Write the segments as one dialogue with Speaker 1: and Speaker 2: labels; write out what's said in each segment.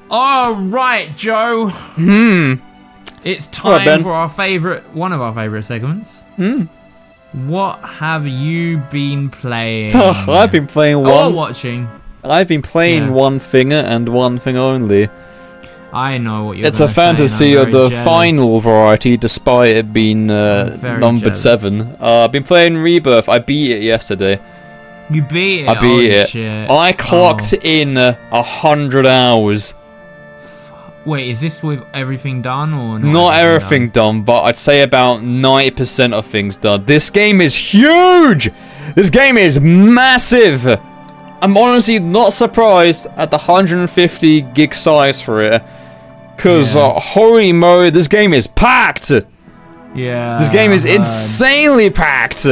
Speaker 1: All right, Joe. It's time for one of our favorite segments. What have you been playing?
Speaker 2: I've been playing
Speaker 1: or watching.
Speaker 2: I've been playing one thing and one thing only.
Speaker 1: I know what you're
Speaker 2: It's a fantasy of the final variety, despite it being numbered 7. I've been playing Rebirth. I beat it yesterday.
Speaker 1: You beat it?
Speaker 2: I beat it.
Speaker 1: Shit.
Speaker 2: I clocked in 100 hours.
Speaker 1: Wait, is this with everything done or
Speaker 2: not everything done, but I'd say about 90% of things done. This game is huge! This game is massive! I'm honestly not surprised at the 150 gig size for it. Because, holy moly, this game is packed!
Speaker 1: Yeah.
Speaker 2: This game is insanely packed!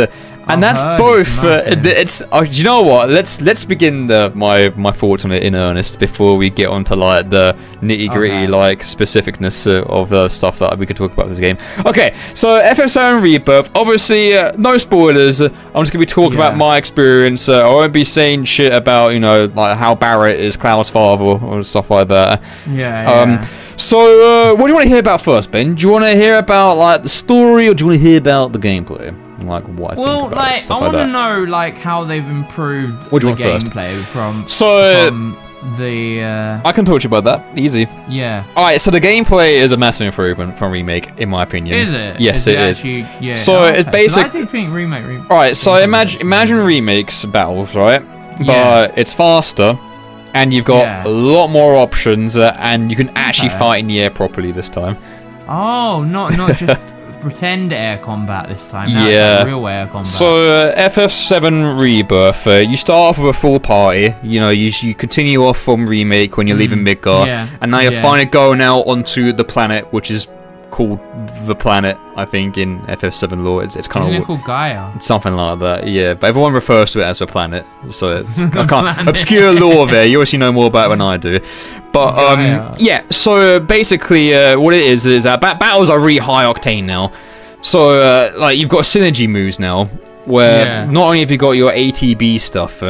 Speaker 2: And that's both. It's. You know what? Let's begin my thoughts on it in earnest before we get onto like the nitty gritty like specificness of the stuff that we could talk about this game. Okay, so FF7 Rebirth. Obviously, no spoilers. I'm just gonna be talking about my experience. I won't be saying shit about like how Barrett is Cloud's father or stuff like that. So what do you want to hear about first, Ben? Do you want to hear about like the story, or do you want to hear about the gameplay? Like what I think about it, stuff
Speaker 1: I want to know like how they've improved the gameplay from the
Speaker 2: I can talk to you about that easy. Alright, so the gameplay is a massive improvement from Remake in my opinion.
Speaker 1: Is it?
Speaker 2: Yes, it is.
Speaker 1: Yeah.
Speaker 2: So it's basic.
Speaker 1: I did think Remake.
Speaker 2: Alright, so imagine Remake's battles, right? But it's faster and you've got a lot more options and you can actually fight in the air properly this time.
Speaker 1: Oh, not just pretend air combat this time. Now it's like real air combat.
Speaker 2: So FF7 Rebirth, you start off with a full party. You continue off from Remake when you're leaving Midgar, and now you're finally going out onto the planet, which is called the planet. I think in FF7 lore, it's kind of
Speaker 1: called Gaia.
Speaker 2: It's something like that. Yeah, but everyone refers to it as the planet. So it's I can't obscure lore there. You obviously know more about it than I do. But yeah. So basically, what it is that battles are really high octane now. So like you've got synergy moves now, where not only have you got your ATB stuff,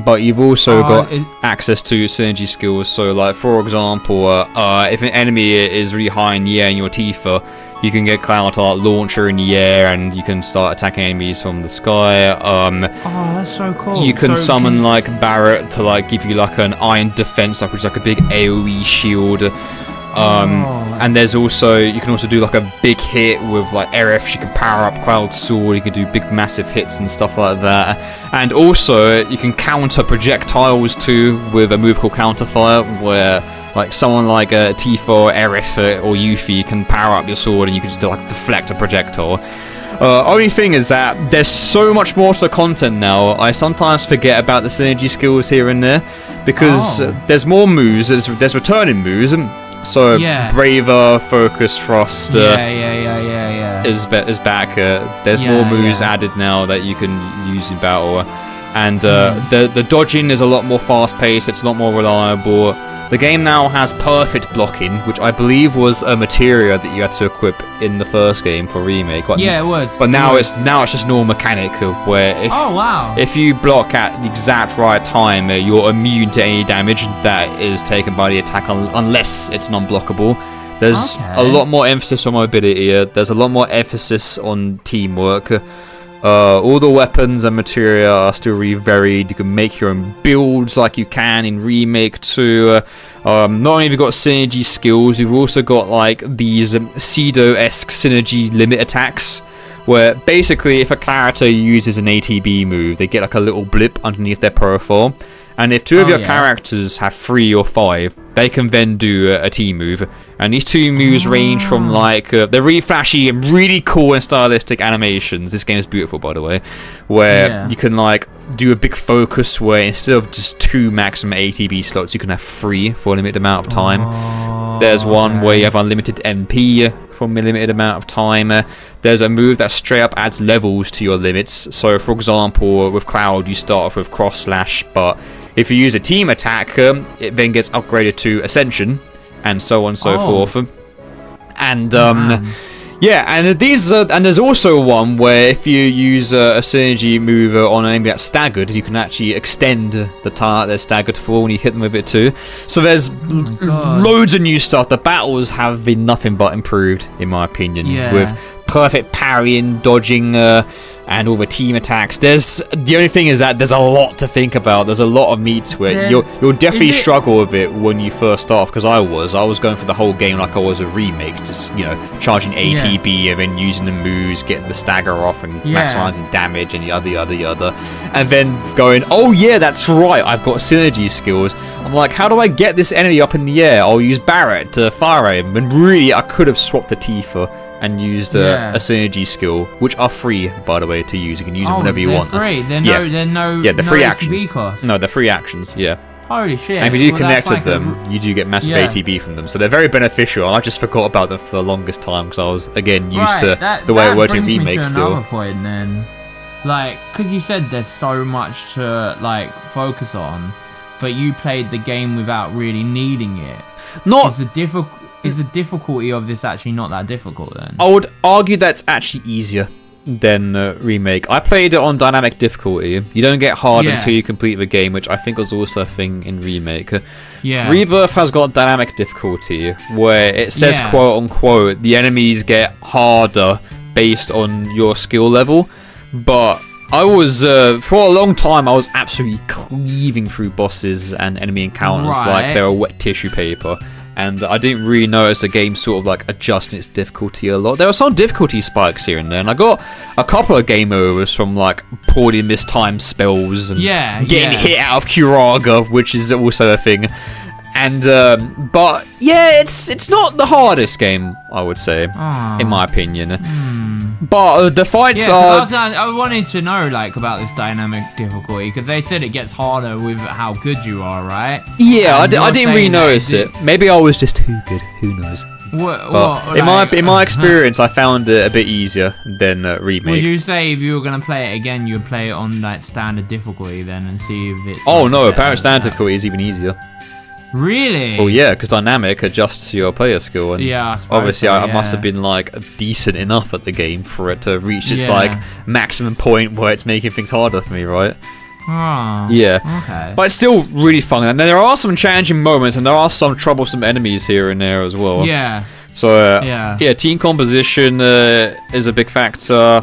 Speaker 2: but you've also got access to synergy skills. So like for example, if an enemy is really high in the air in your Tifa, you can get Cloud to like launch her in the air, and you can start attacking enemies from the sky.
Speaker 1: That's so cool.
Speaker 2: You can summon like Barrett to like give you like an iron defense, which is like a big AoE shield. And there's also, you can also do like a big hit with like Aerith. She can power up Cloud's sword. You can do big massive hits and stuff like that. And also you can counter projectiles too with a move called Counterfire, where like someone like Tifa or Aerith or Yuffie can power up your sword and you can just like deflect a projectile. Only thing is that there's so much more to the content now. I sometimes forget about the synergy skills here and there because there's more moves. There's returning moves. So Braver, Focus, Frost is back. There's more moves added now that you can use in battle, and the dodging is a lot more fast-paced. It's a lot more reliable. The game now has perfect blocking, which I believe was a materia that you had to equip in the first game for Remake.
Speaker 1: It was.
Speaker 2: But now it's just normal mechanic where if you block at the exact right time, you're immune to any damage that is taken by the attack unless it's non-blockable. There's a lot more emphasis on mobility. There's a lot more emphasis on teamwork. All the weapons and materia are still really varied. You can make your own builds like you can in Remake 2. Not only have you got synergy skills, you've also got like these pseudo-esque synergy limit attacks, where basically if a character uses an ATB move, they get like a little blip underneath their profile. And if two of your characters have 3 or 5, they can then do a team move. And these two moves range from like, they're really flashy and really cool and stylistic animations. This game is beautiful, by the way. Where you can like do a big focus where instead of just 2 maximum ATB slots, you can have 3 for a limited amount of time. There's one where you have unlimited MP for a limited amount of time. There's a move that straight up adds levels to your limits. So for example, with Cloud, you start off with Cross Slash, but if you use a team attack, it then gets upgraded to Ascension, and so on and so forth. And Yeah, and there's also one where if you use a synergy move on an enemy that's staggered, you can actually extend the time they're staggered for when you hit them with it too. So there's loads of new stuff. The battles have been nothing but improved, in my opinion, with perfect parrying, dodging, and all the team attacks. The only thing is that there's a lot to think about. There's a lot of meat to it. You'll definitely struggle with it when you first start, because I was going for the whole game like I was a remake, just charging ATB and then using the moves, getting the stagger off and maximizing damage and yada, and then going, oh yeah, that's right, I've got synergy skills. I'm like, how do I get this enemy up in the air? I'll use Barret to Freiren, and really I could have swapped the Tifa and used a synergy skill, which are free, by the way, to use. You can use them whenever you want.
Speaker 1: Free. They're no
Speaker 2: free actions.
Speaker 1: Cost.
Speaker 2: No, they're free actions. Yeah.
Speaker 1: Holy shit!
Speaker 2: And if you do connect with them, you do get massive ATB from them, so they're very beneficial. I just forgot about them for the longest time because I was again used to the way it worked in remakes. Still.
Speaker 1: Another point then, because you said there's so much to focus on, but you played the game without really needing it. Is the difficulty of this actually not that difficult then?
Speaker 2: I would argue that's actually easier than remake. I played it on dynamic difficulty. You don't get hard until you complete the game, which I think was also a thing in remake. Rebirth has got dynamic difficulty where it says quote unquote the enemies get harder based on your skill level, but I was for a long time I was absolutely cleaving through bosses and enemy encounters like they were wet tissue paper. And I didn't really notice the game sort of adjusting its difficulty a lot. There were some difficulty spikes here and there, and I got a couple of game overs from poorly mistimed spells and getting hit out of Curaga, which is also a thing. And but yeah, it's not the hardest game, I would say, in my opinion. But the fights are.
Speaker 1: I wanted to know about this dynamic difficulty because they said it gets harder with how good you are, right?
Speaker 2: Yeah, I didn't really notice it. Maybe I was just too good. Who knows? In my experience, I found it a bit easier than remake.
Speaker 1: Would you say if you were gonna play it again, you'd play it on standard difficulty then and see if it's?
Speaker 2: Oh no, apparently standard difficulty is even easier.
Speaker 1: Really?
Speaker 2: Well, yeah, because dynamic adjusts to your player skill, and obviously I must have been decent enough at the game for it to reach its maximum point where it's making things harder for me, right?
Speaker 1: Oh,
Speaker 2: yeah.
Speaker 1: Okay.
Speaker 2: But it's still really fun, and there are some challenging moments, and there are some troublesome enemies here and there as well.
Speaker 1: Yeah.
Speaker 2: So team composition is a big factor.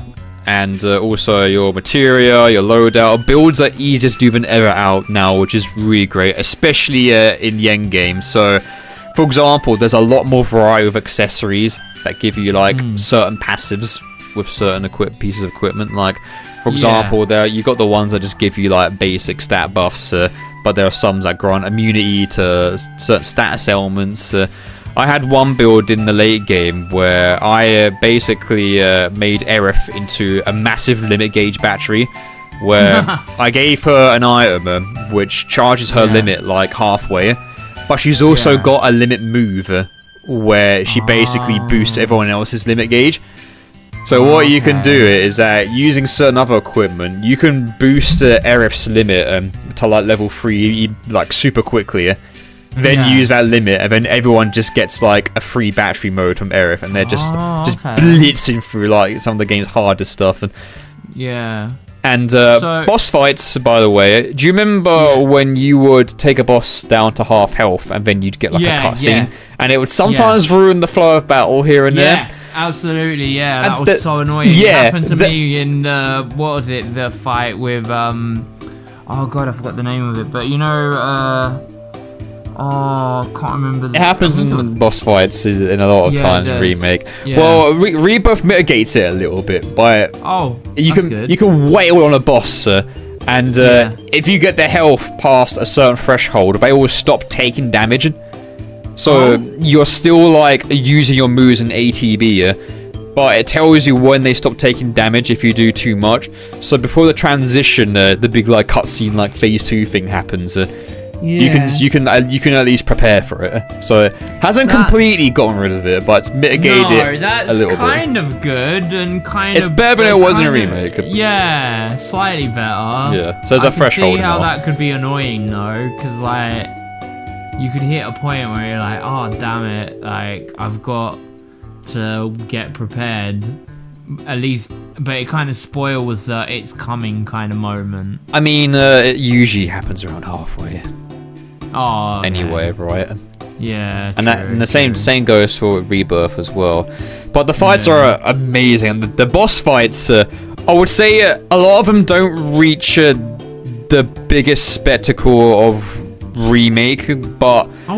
Speaker 2: And also your materia, your loadout. Builds are easier to do than ever out now, which is really great, especially in the end game. So, for example, there's a lot more variety of accessories that give you certain passives with certain pieces of equipment. For example, you got the ones that just give you basic stat buffs, but there are some that grant immunity to certain status elements. I had one build in the late game where I basically made Aerith into a massive limit gauge battery, where I gave her an item which charges her limit halfway, but she's also got a limit move where she basically boosts everyone else's limit gauge. So what you can do is that using certain other equipment, you can boost Aerith's limit to level 3 super quickly. Then use that limit, and then everyone just gets a free battery mode from Aerith, and they're just blitzing through some of the game's hardest stuff. And boss fights, by the way. Do you remember when you would take a boss down to half health, and then you'd get a cutscene, and it would sometimes ruin the flow of battle here and there?
Speaker 1: Absolutely, yeah. That was so annoying. It happened to me in what was it? The fight with oh god, I forgot the name of it, but I can't remember.
Speaker 2: It happens in boss fights in a lot of times in remake. Well, Rebirth mitigates it a little bit by you can wail on a boss, and if you get their health past a certain threshold, they will stop taking damage. So you're still using your moves in ATB, but it tells you when they stop taking damage if you do too much. So before the transition, the big cutscene phase 2 thing happens. You can at least prepare for it. So it hasn't completely gotten rid of it, but it's mitigated it a little bit.
Speaker 1: That's kind of good and kind of.
Speaker 2: It's better than it was in a remake.
Speaker 1: Yeah, slightly better.
Speaker 2: Yeah, so there's a threshold.
Speaker 1: I can see how that could be annoying though, because you could hit a point where you're oh damn it, I've got to get prepared. At least, but it kind of spoils it's coming kind of moment.
Speaker 2: I mean, it usually happens around halfway.
Speaker 1: Oh. Okay.
Speaker 2: Anyway, right?
Speaker 1: Yeah.
Speaker 2: And the same goes for Rebirth as well. But the fights are amazing. And the boss fights, I would say, a lot of them don't reach the biggest spectacle of remake, but a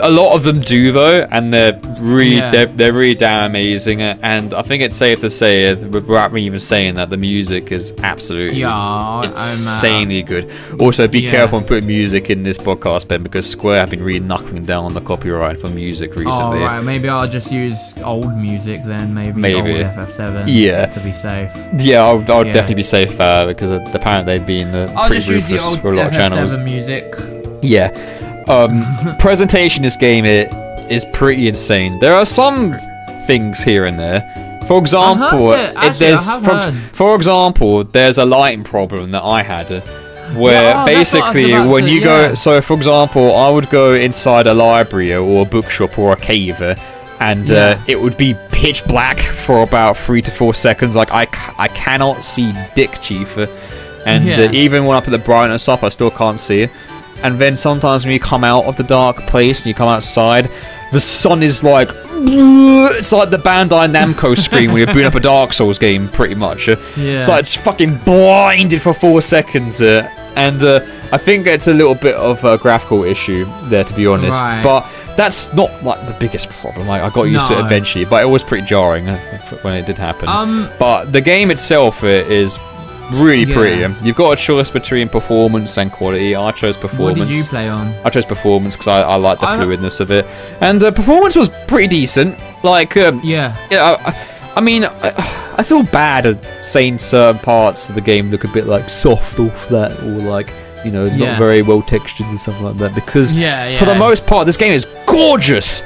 Speaker 2: lot of them do though, and they're really damn amazing. And I think it's safe to say, without me even saying that, the music is absolutely insanely good. Also, be careful when putting music in this podcast, Ben, because Square have been really knuckling down on the copyright for music recently.
Speaker 1: Oh right, maybe I'll just use old music then. Maybe old FF7. To be safe.
Speaker 2: Yeah, I'll definitely be safe because apparently they've been pretty ruthless for a lot of channels.
Speaker 1: Music.
Speaker 2: Yeah. Presentation this game is pretty insane. There are some things here and there. For example, there's a lighting problem that I had where basically when you go, so for example, I would go inside a library or a bookshop or a cave and it would be pitch black for about 3 to 4 seconds. Like I cannot see dick, Chief. And even when I put the brightness up, I still can't see it. And then sometimes when you come out of the dark place and you come outside, the sun is like... It's like the Bandai Namco screen when you're booting up a Dark Souls game, pretty much. It's like it's fucking blinded for 4 seconds. And I think it's a little bit of a graphical issue there, to be honest.
Speaker 1: Right.
Speaker 2: But that's not like the biggest problem. Like, I got used to it eventually, but it was pretty jarring when it did happen. But the game itself is... really pretty. You've got a choice between performance and quality. I chose performance.
Speaker 1: What did you play on?
Speaker 2: I chose performance because I like the fluidness of it. And performance was pretty decent. Like, I mean, I feel bad at saying certain parts of the game look a bit like soft or flat or like, you know, not very well textured and stuff like that. Because for the most part, this game is gorgeous.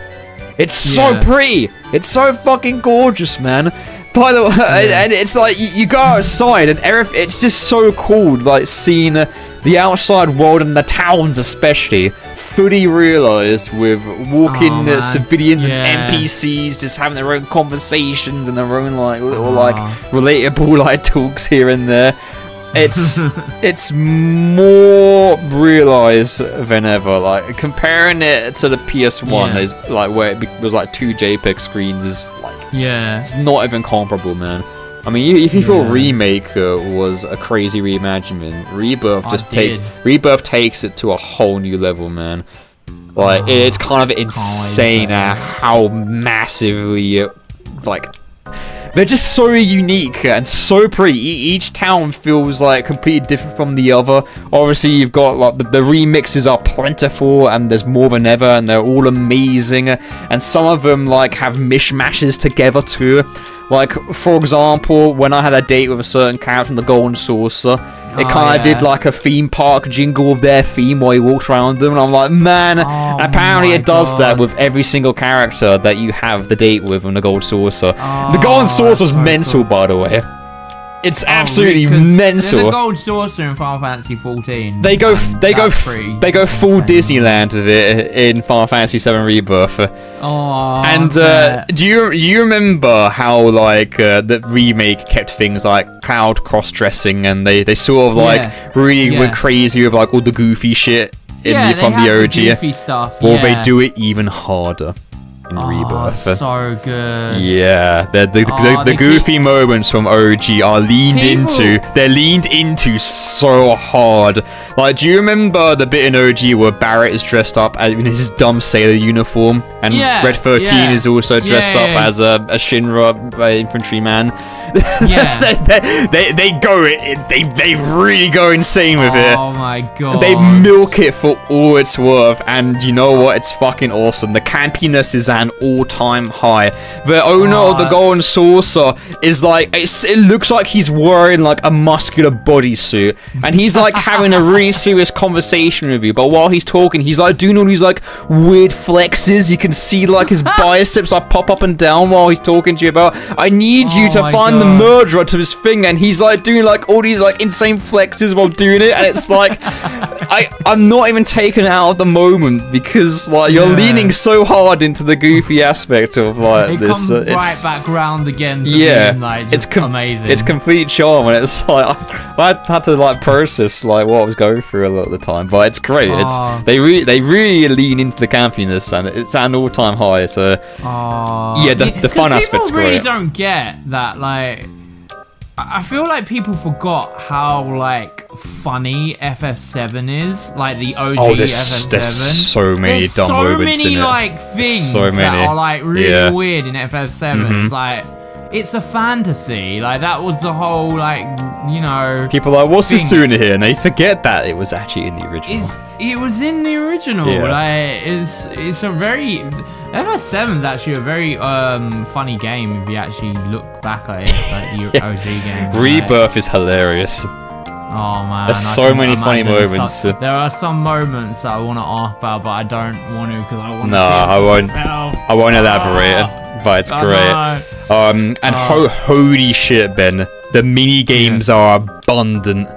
Speaker 2: It's so pretty. It's so fucking gorgeous, man. By the way, and it's like you go outside and it's just so cool, like seeing the outside world and the towns especially fully realised with walking civilians and NPCs just having their own conversations and their own like little like relatable like talks here and there. It's more realised than ever. Like comparing it to the PS1, is like where it was like 2 JPEG screens is like it's not even comparable, man. I mean, if you thought Remake was a crazy reimagining, Rebirth takes it to a whole new level, man. Like it's kind of insane how massively like. They're just so unique and so pretty. Each town feels like completely different from the other. Obviously, you've got like the remixes are plentiful and there's more than ever, and they're all amazing. And some of them like have mishmashes together too. Like for example, when I had a date with a certain character in the Golden Saucer, it kind of did like a theme park jingle of their theme while he walked around them, and I'm like, man. And apparently it does that with every single character that you have the date with in the Gold Saucer. The Golden Saucer's mental, by the way. It's absolutely mental.
Speaker 1: There's a Gold Saucer in Final Fantasy 14.
Speaker 2: They go full Disneyland with it in Final Fantasy VII Rebirth. Do you remember how like the remake kept things like Cloud cross-dressing, and they sort of like really went crazy with like all the goofy shit from the OG.
Speaker 1: The goofy stuff.
Speaker 2: Or they do it even harder. Rebirth.
Speaker 1: So good.
Speaker 2: Yeah, the goofy moments from OG are leaned into. They're leaned into so hard. Like, do you remember the bit in OG where Barrett is dressed up in his dumb sailor uniform, and Red 13 is also dressed up as a Shinra infantryman? they really go insane with it.
Speaker 1: Oh my god.
Speaker 2: They milk it for all it's worth, and you know what? It's fucking awesome. The campiness is at an all-time high. The owner of the Golden Saucer is like, it looks like he's wearing like a muscular bodysuit, and he's like having a really serious conversation with you, but while he's talking, he's like doing all these like weird flexes. You can see like his biceps like pop up and down while he's talking to you about, I need you to find the murderer to his thing, and he's like doing like all these like insane flexes while doing it, and it's like I'm not even taken out of the moment because like you're leaning so hard into the goofy aspect of like
Speaker 1: it
Speaker 2: this.
Speaker 1: It comes right back round again. To
Speaker 2: yeah,
Speaker 1: being, like,
Speaker 2: it's
Speaker 1: amazing.
Speaker 2: It's complete charm, and it's like I had to like process like what I was going through a lot of the time, but it's great. It's they really lean into the campiness, and it's at an all-time high. So yeah, the fun aspect's
Speaker 1: great. People really
Speaker 2: great.
Speaker 1: don't get that, like. I feel like people forgot how like funny FF7 is, like the OG FF7.
Speaker 2: There's so many dumb moments in it.
Speaker 1: Like things that are like really weird in FF7. It's like it's a fantasy. Like that was the whole like
Speaker 2: people are like, what's this doing here? And they forget that it was actually in the original.
Speaker 1: It was in the original. Like it's a very. FF7 is actually a very funny game if you actually look back at it, like the OG game.
Speaker 2: Rebirth is hilarious.
Speaker 1: Oh man,
Speaker 2: there's so many funny moments.
Speaker 1: There are some moments that I want to ask about, but I don't want to because I want to.
Speaker 2: No, I won't. I won't elaborate. But it's great. And holy shit, Ben, the mini games are abundant.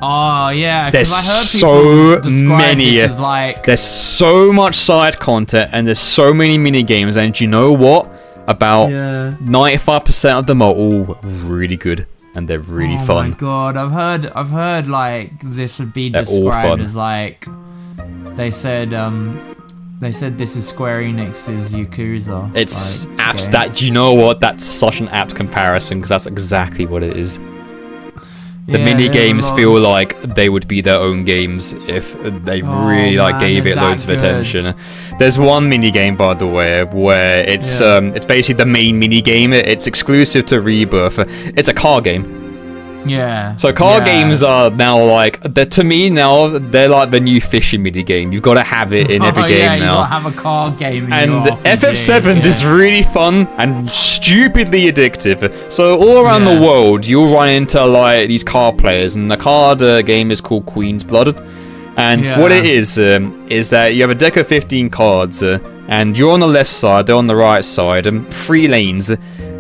Speaker 1: Oh yeah,
Speaker 2: there's
Speaker 1: I heard
Speaker 2: so many. There's so much side content and there's so many mini games, and you know what? About 95% of them are all really good and they're really fun.
Speaker 1: Oh my god, I've heard like this would be described as like they said this is Square Enix's Yakuza.
Speaker 2: It's apt. That you know what? That's such an apt comparison because that's exactly what it is. The mini games feel like they would be their own games if they really gave it loads of attention. There's one mini game, by the way, where it's basically the main mini game. It's exclusive to Rebirth. It's a car game.
Speaker 1: Yeah.
Speaker 2: So car games are now like to me now they're like the new fishing mini game. You've got to have it in every game now.
Speaker 1: You gotta have a car game.
Speaker 2: And FF7's is really fun and stupidly addictive. So all around the world, you'll run into like these car players, and the card game is called Queen's Blood. And what it is that you have a deck of 15 cards, and you're on the left side, they're on the right side, and 3 lanes.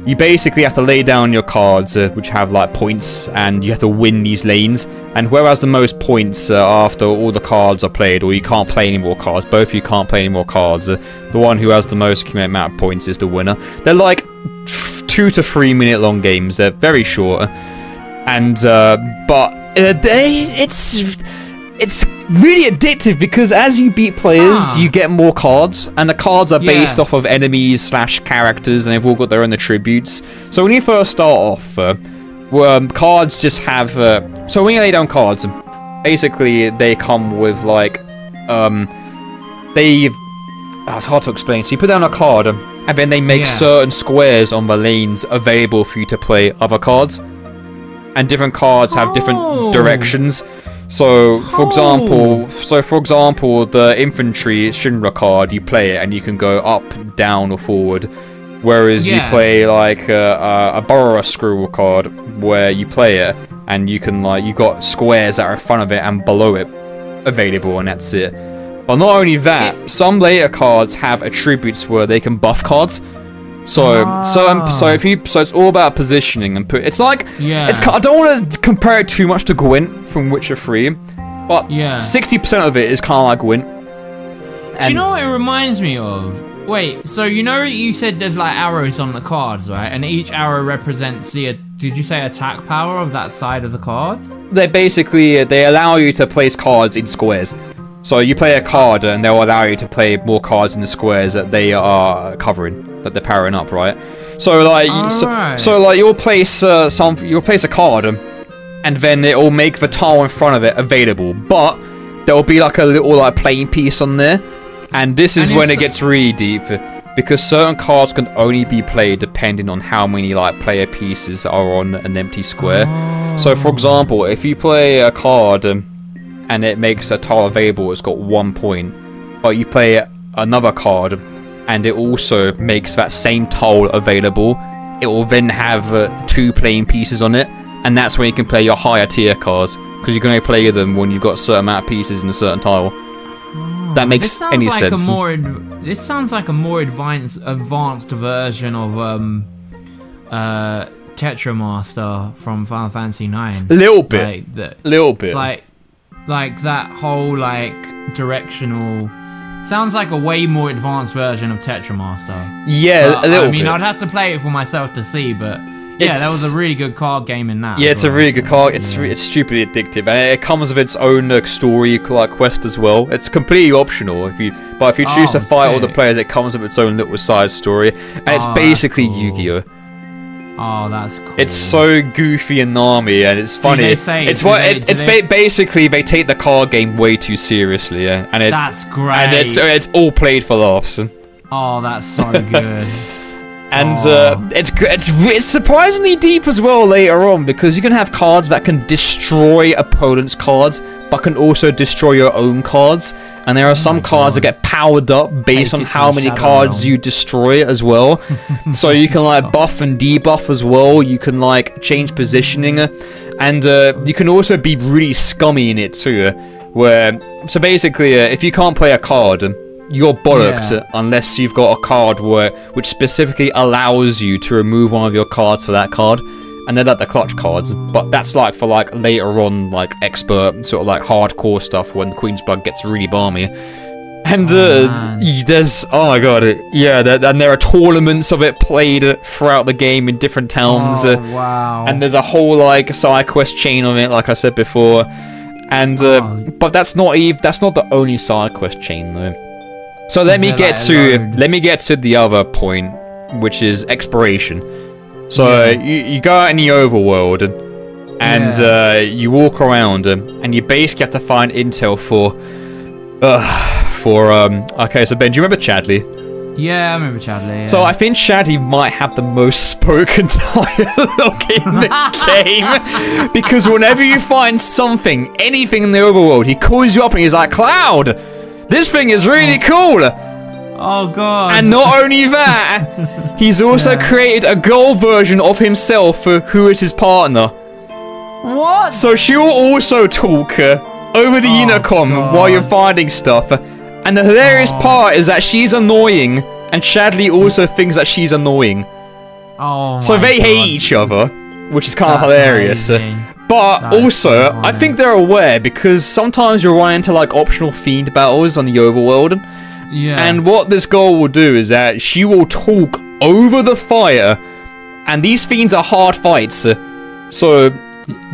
Speaker 2: You basically have to lay down your cards, which have like points, and you have to win these lanes. And whoever has the most points after all the cards are played, or you can't play any more cards, both of you can't play any more cards, the one who has the most accumulated amount of points is the winner. They're like 2 to 3 minute long games. They're very short, and it's really addictive because as you beat players, you get more cards, and the cards are based off of enemies / characters, and they've all got their own attributes. So when you first start off, cards just have. So when you lay down cards, basically they come with like, it's hard to explain. So you put down a card, and then they make certain squares on the lanes available for you to play other cards, and different cards have different directions. So, for example, the infantry Shinra card, you play it and you can go up, down, or forward. Whereas you play like a Borrower Scroll card, where you play it and you can you got squares that are in front of it and below it available, and that's it. But not only that, some later cards have attributes where they can buff cards. So it's all about positioning and it's like I don't want to compare it too much to Gwent from Witcher 3, but 60% of it is kind of like Gwent.
Speaker 1: Do you know what it reminds me of? Wait, so you said there's like arrows on the cards, right? And each arrow represents did you say attack power of that side of the card?
Speaker 2: They allow you to place cards in squares. So you play a card and they'll allow you to play more cards in the squares that they are covering, that they're powering up, right? So you'll place a card, and then it'll make the tile in front of it available. But there'll be like a little playing piece on there, and this is when it gets really deep, because certain cards can only be played depending on how many player pieces are on an empty square. So for example, if you play a card and it makes a tile available, it's got 1 point, but you play another card and it also makes that same tile available, it will then have 2 playing pieces on it, and that's when you can play your higher tier cards, because you can only play them when you've got a certain amount of pieces in a certain tile. That makes any sense.
Speaker 1: This sounds like a more advanced version of Tetramaster from Final Fantasy IX.
Speaker 2: Little bit.
Speaker 1: It's like that whole directional Sounds like a way more advanced version of Tetramaster.
Speaker 2: Yeah, a little bit.
Speaker 1: I mean, I'd have to play it for myself to see, but yeah, that was a really good card game in that.
Speaker 2: Yeah, it's a really good card. It's stupidly addictive, and it comes with its own story quest as well. It's completely optional if you choose to fight all the players, it comes with its own little side story, and it's basically Yu-Gi-Oh.
Speaker 1: Oh, that's cool.
Speaker 2: It's so goofy and narmy, and it's funny. Basically they take the card game way too seriously, yeah. And
Speaker 1: that's great.
Speaker 2: And it's all played for laughs.
Speaker 1: Oh, that's so good.
Speaker 2: And it's surprisingly deep as well later on, because you can have cards that can destroy opponents' cards, but can also destroy your own cards. And there are some cards that get powered up based on how many cards you destroy as well. So you can like buff and debuff as well. You can like change positioning, and you can also be really scummy in it too. So basically, if you can't play a card, you're bollocked unless you've got a card which specifically allows you to remove one of your cards for that card. And they're like the clutch cards, but that's like for like later on, like expert sort of like hardcore stuff when the Queen's Blood gets really balmy. And there's and there are tournaments of it played throughout the game in different towns.
Speaker 1: Wow!
Speaker 2: And there's a whole like side quest chain on it, like I said before. And but that's not the only side quest chain though. So let me get to the other point, which is exploration. So you go out in the overworld and you walk around and you basically have to find intel okay, so Ben, do you remember Chadley?
Speaker 1: Yeah, I remember Chadley. Yeah.
Speaker 2: So I think Chadley might have the most spoken dialogue in the game, because whenever you find anything in the overworld, he calls you up and he's like, "Cloud, this thing is really cool."
Speaker 1: Oh god.
Speaker 2: And not only that, he's also created a girl version of himself who is his partner.
Speaker 1: What?
Speaker 2: So she will also talk over the intercom while you're finding stuff. And the hilarious part is that she's annoying, and Chadley also thinks that she's annoying.
Speaker 1: Oh my
Speaker 2: So they hate each other, which is kind of hilarious. But also, I think they're aware, because sometimes you'll run into like optional fiend battles on the overworld.
Speaker 1: Yeah.
Speaker 2: And what this girl will do is that she will talk over the fire, and these fiends are hard fights. So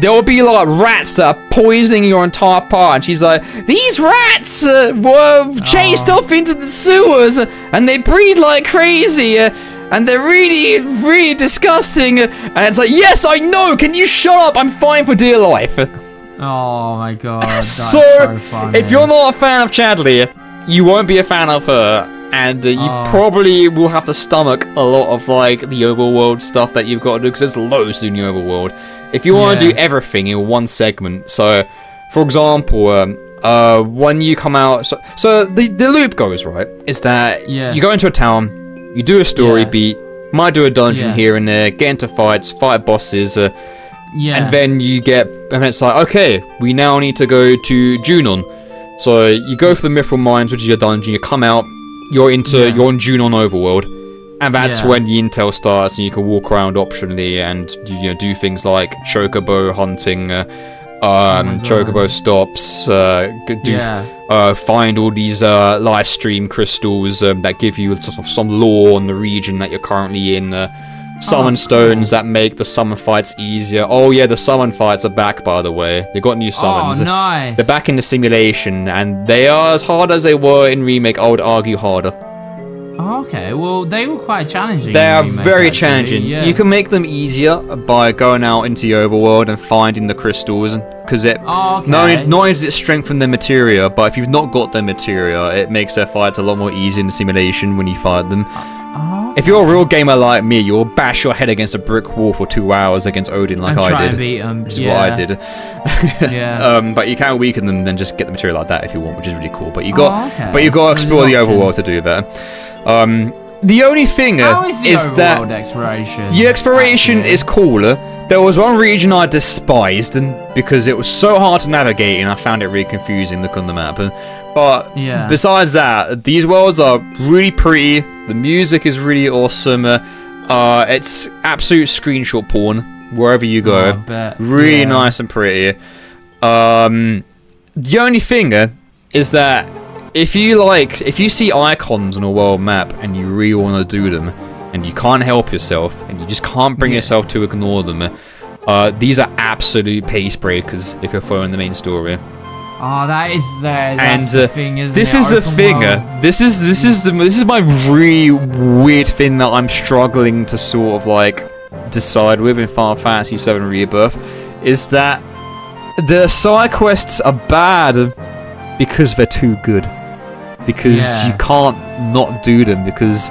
Speaker 2: there will be like rats that are poisoning your entire part, and she's like, "These rats were chased off into the sewers, and they breed like crazy, and they're really, really disgusting." And it's like, "Yes, I know. Can you shut up? I'm fine for dear life."
Speaker 1: Oh my god. That's
Speaker 2: so
Speaker 1: funny.
Speaker 2: If you're not a fan of Chadley, you won't be a fan of her, and you probably will have to stomach a lot of like the overworld stuff that you've got to do, because there's loads to do in the overworld. If you want to do everything in one segment, so for example, when you come out, so the loop goes right is that you go into a town, you do a story beat, might do a dungeon here and there, get into fights, fight bosses, and then and it's like, okay, we now need to go to Junon. So you go for the Mithril Mines, which is your dungeon. You come out, you're on Junon Overworld, and that's when the intel starts, and you can walk around optionally and do things like chocobo hunting, chocobo stops, find all these live stream crystals that give you sort of some lore on the region that you're currently in. Summon stones that make the summon fights easier. Oh yeah, the summon fights are back, by the way. They got new summons.
Speaker 1: Oh, nice.
Speaker 2: They're back in the simulation, and they are as hard as they were in Remake. I would argue harder.
Speaker 1: Oh, okay, well, they were quite challenging.
Speaker 2: They are very challenging. Yeah. You can make them easier by going out into the overworld and finding the crystals, because not only does it strengthen their materia, but if you've not got their materia, it makes their fights a lot more easy in the simulation when you fight them. If you're a real gamer like me, you'll bash your head against a brick wall for 2 hours against Odin like I did.
Speaker 1: And beat him.
Speaker 2: Which is what I did. But you can weaken them and then just get the material like that if you want, which is really cool. But you got to explore the overworld to do that. The only thing is that the exploration is cooler. There was one region I despised, and because it was so hard to navigate, and I found it really confusing. Look on the map. But besides that, these worlds are really pretty. The music is really awesome. It's absolute screenshot porn wherever you go. Really nice and pretty. The only thing is that if you see icons on a world map and you really want to do them, and you can't help yourself, and you just can't bring yourself to ignore them, these are absolute pace breakers if you're following the main story.
Speaker 1: Oh, that's the thing, isn't
Speaker 2: this
Speaker 1: it?
Speaker 2: is the thing. This is my really weird thing that I'm struggling to sort of like decide with in Final Fantasy VII Rebirth, is that the side quests are bad because they're too good. Because you can't not do them, because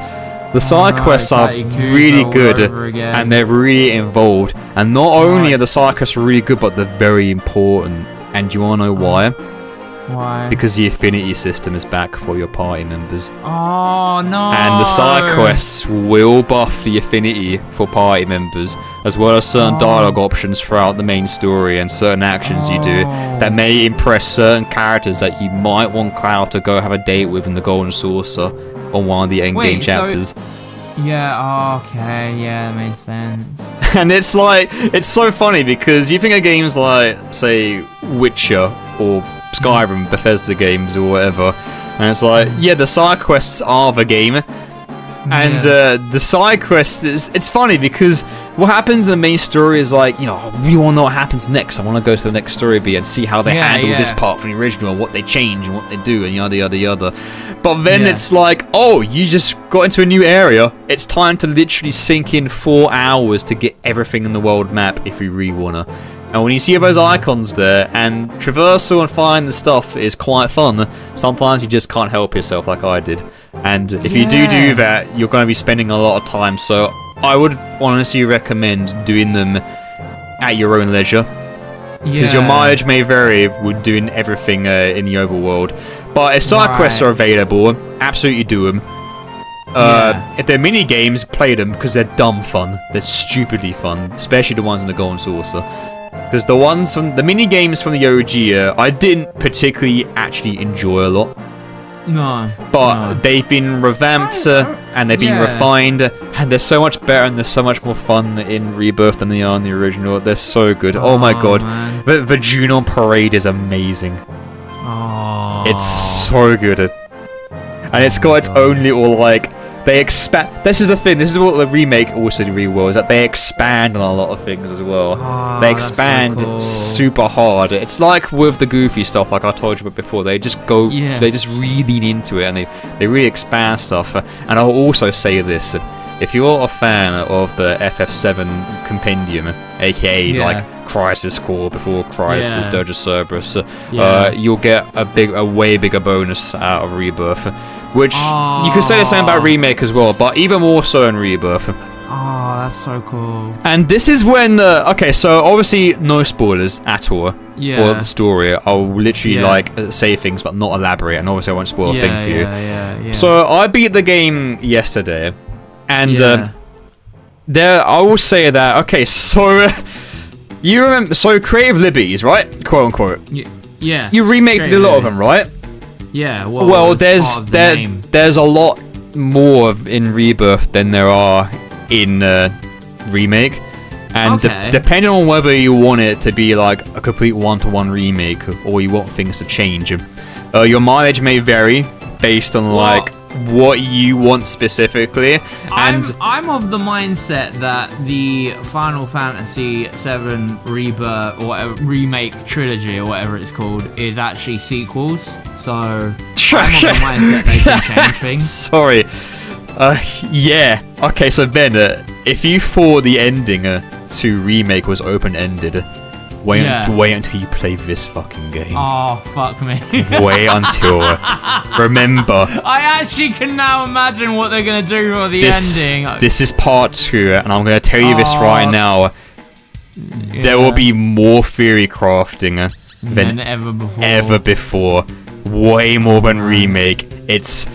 Speaker 2: the side quests are really good and they're really involved. And not only are the side quests really good, but they're very important. And you wanna know why?
Speaker 1: Why?
Speaker 2: Because the affinity system is back for your party members.
Speaker 1: Oh no!
Speaker 2: And the side quests will buff the affinity for party members, as well as certain dialogue options throughout the main story and certain actions you do that may impress certain characters that you might want Cloud to go have a date with in the Golden Saucer on one of the endgame chapters.
Speaker 1: Yeah, okay, yeah, that makes sense.
Speaker 2: And it's like, it's so funny because you think of games like, say, Witcher or Skyrim, Bethesda games or whatever, and it's like, yeah, the side quests are the game. And the side quests, it's funny because what happens in the main story is like, you know, I really want to know what happens next. I want to go to the next story beat and see how they handle this part from the original, what they change and what they do, and yada yada yada. But then it's like, oh, you just got into a new area. It's time to literally sink in 4 hours to get everything in the world map if you really wanna. And when you see those icons there, and traversal and find the stuff is quite fun, sometimes you just can't help yourself like I did. And if you do that, you're going to be spending a lot of time, so I would honestly recommend doing them at your own leisure. Because your mileage may vary with doing everything in the overworld. But if side quests are available, absolutely do them. If they're mini games, play them because they're dumb fun. They're stupidly fun, especially the ones in the Golden Saucer. Because the ones from the mini games from the OG, I didn't particularly actually enjoy a lot.
Speaker 1: No.
Speaker 2: But they've been revamped and they've been refined, and they're so much better and they're so much more fun in Rebirth than they are in the original. They're so good. Oh my god. The Junon Parade is amazing.
Speaker 1: Oh.
Speaker 2: It's so good. And it's got its own little, like, they expand. This is the thing. This is what the remake also did really well, is that they expand on a lot of things as well. They expand super hard. It's like with the goofy stuff, like I told you about before. They just go. They just really lean into it, and they really expand stuff. And I'll also say this: if you're a fan of the FF7 Compendium, aka like Crisis Core before Crisis, Dirge of Cerberus, you'll get a way bigger bonus out of Rebirth. Which, you could say the same about Remake as well, but even more so in Rebirth.
Speaker 1: Oh, that's so cool.
Speaker 2: And this is when, okay, so obviously no spoilers at all for the story. I'll literally, like, say things but not elaborate, and obviously I won't spoil a thing for you. So, I beat the game yesterday, and I will say that, okay, so, you remember, so Creative Liberties, right? Quote unquote.
Speaker 1: Yeah.
Speaker 2: You remaked a lot of them, right?
Speaker 1: Yeah,
Speaker 2: well there's a lot more in Rebirth than there are in Remake, and depending on whether you want it to be like a complete one-to-one remake or you want things to change, your mileage may vary based on like what you want specifically. And
Speaker 1: I'm of the mindset that the Final Fantasy VII Rebirth or whatever, remake trilogy or whatever it's called is actually sequels. So I'm of the mindset they can change things.
Speaker 2: Sorry. Yeah. Okay. So Ben, if you thought the ending to Remake was open-ended, wait until you play this fucking game.
Speaker 1: Oh, fuck me.
Speaker 2: Wait until... remember...
Speaker 1: I actually can now imagine what they're going to do for the ending.
Speaker 2: This is part 2, and I'm going to tell you this right now. There will be more theory crafting than ever before. Way more than Remake. It's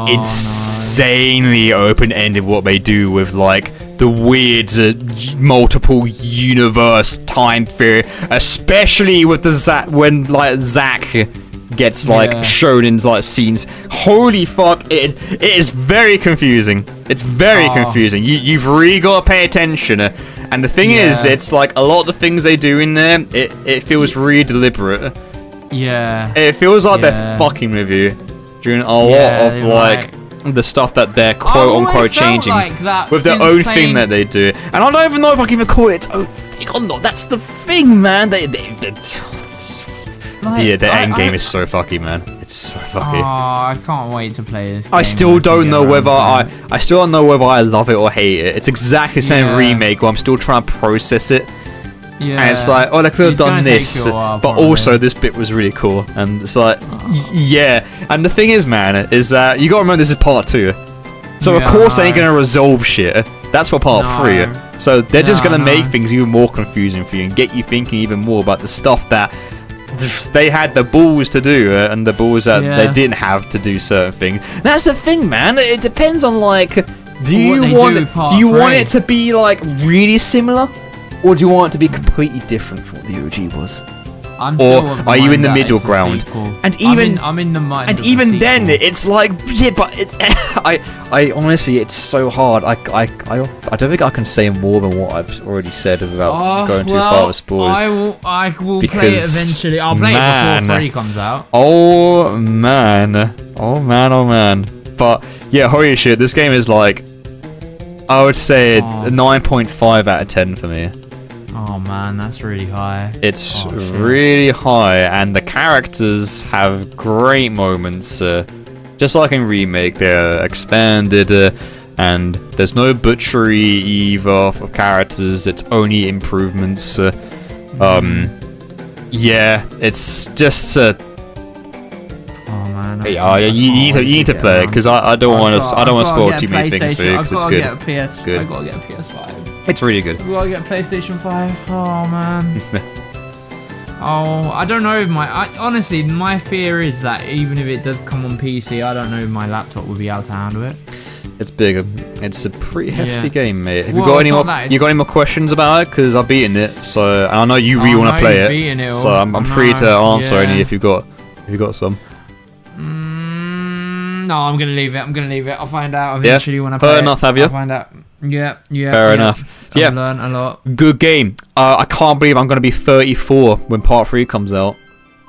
Speaker 2: insanely open-ended what they do with, like, the weird multiple universe time theory, especially with the when like Zack gets like shown in like scenes. Holy fuck! It is very confusing. It's very confusing. You've really got to pay attention. And the thing is, it's like a lot of the things they do in there. It feels really deliberate.
Speaker 1: Yeah.
Speaker 2: It feels like they're fucking with you. doing a lot of like the stuff that they're quote unquote changing with their own thing that they do. And I don't even know if I can even call it its own thing or not. That's the thing, man. The end game is so fucky, man. It's so fucky.
Speaker 1: Oh, I can't wait to play this game.
Speaker 2: I still don't know whether I still don't know whether I love it or hate it. It's exactly the same remake where I'm still trying to process it. Yeah. And it's like, oh, they could have done this, but also this bit was really cool. And it's like, yeah. And the thing is, man, is that you gotta remember this is part 2. So of course they ain't gonna resolve shit. That's for part 3. So they're just gonna make things even more confusing for you and get you thinking even more about the stuff that they had the balls to do and the balls that they didn't have to do certain things. That's the thing, man. It depends on like, do you want it to be like really similar, or do you want it to be completely different from what the OG was? Or are you in the middle ground? And even
Speaker 1: I'm in the mind.
Speaker 2: And even then, it's like, yeah, but I honestly, it's so hard. I don't think I can say more than what I've already said about going too far with spoilers.
Speaker 1: I will play it eventually. I'll play it before 3 comes out.
Speaker 2: Oh man, oh man, oh man. But yeah, holy shit, this game is like, I would say a 9.5 out of 10 for me.
Speaker 1: Oh man, that's really high.
Speaker 2: It's really high, and the characters have great moments. Just like in Remake, they're expanded, and there's no butchery either of characters. It's only improvements. Yeah, it's just. Oh
Speaker 1: man.
Speaker 2: Yeah, you need to play it because I don't want to spoil too many things for you because it's good.
Speaker 1: I gotta get a PS5.
Speaker 2: It's really good.
Speaker 1: We gotta get a PlayStation 5. Oh man. Oh, I don't know if honestly, my fear is that even if it does come on PC, I don't know if my laptop will be able to handle it.
Speaker 2: It's big. It's a pretty hefty game, mate. Have you got any more? You got any more questions about it? Because I've beaten it, so and I know you really want to play it. So I'm free to answer any if you've got some.
Speaker 1: No, I'm gonna leave it. I'll find out eventually when I play it.
Speaker 2: Fair enough, have you?
Speaker 1: I'll find out. Yeah.
Speaker 2: Fair enough.
Speaker 1: I've learned a lot.
Speaker 2: Good game. I can't believe I'm gonna be 34 when part 3 comes out.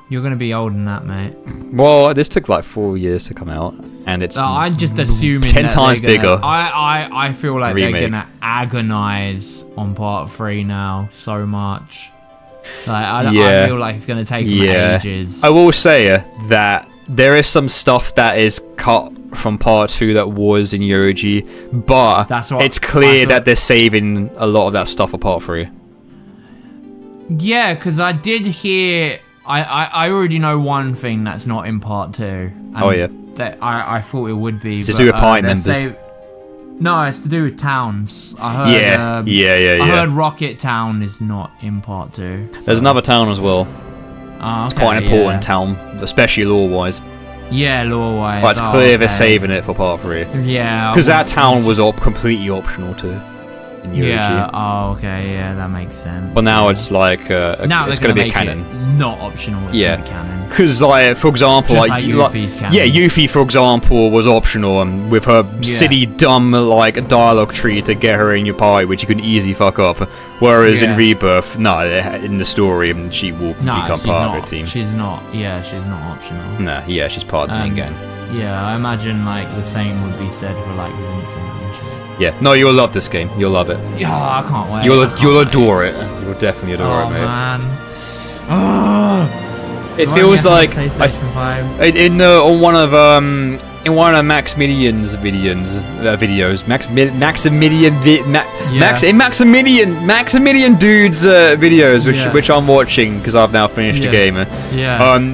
Speaker 1: You're gonna be older than that, mate.
Speaker 2: Well, this took like 4 years to come out, and it's.
Speaker 1: I'm just assuming
Speaker 2: 10 times bigger.
Speaker 1: I feel like they're gonna agonize on part 3 now so much. Like I feel like it's gonna take them ages.
Speaker 2: I will say that there is some stuff that is cut from part 2 that was in OG, but it's clear that they're saving a lot of that stuff for part 3.
Speaker 1: Yeah, because I did hear. I already know one thing that's not in part 2.
Speaker 2: Oh yeah.
Speaker 1: That I thought it would be.
Speaker 2: It's to do with party members.
Speaker 1: No, it's to do with towns. I heard.
Speaker 2: Yeah.
Speaker 1: I heard Rocket Town is not in part 2. So.
Speaker 2: There's another town as well.
Speaker 1: Okay,
Speaker 2: it's quite an important town, especially lore-wise.
Speaker 1: Yeah, lore-wise.
Speaker 2: But it's clear they're saving it for part 3.
Speaker 1: Yeah.
Speaker 2: Because that town was completely optional too.
Speaker 1: Yeah. Oh, okay. Yeah, that makes sense.
Speaker 2: But now it's like it's going to be a canon.
Speaker 1: Not optional. It's going to be canon.
Speaker 2: Because like for example,
Speaker 1: Yuffie's canon.
Speaker 2: Yeah, Yuffie for example was optional, and with her silly dumb like dialogue tree to get her in your party, which you can easily fuck up. Whereas in Rebirth, no, in the story, she will become part of her team.
Speaker 1: She's not. Yeah, she's not optional.
Speaker 2: Nah, yeah, she's part of the main gang.
Speaker 1: Yeah, I imagine like the same would be said for like Vincent and shit.
Speaker 2: Yeah, no, you'll love this game. You'll love it.
Speaker 1: Yeah, I can't wait.
Speaker 2: You'll adore it. You'll definitely adore it, mate.
Speaker 1: Man.
Speaker 2: It feels like in one of Maximilian's videos, Maximilian dude's videos, which I'm watching because I've now finished the game.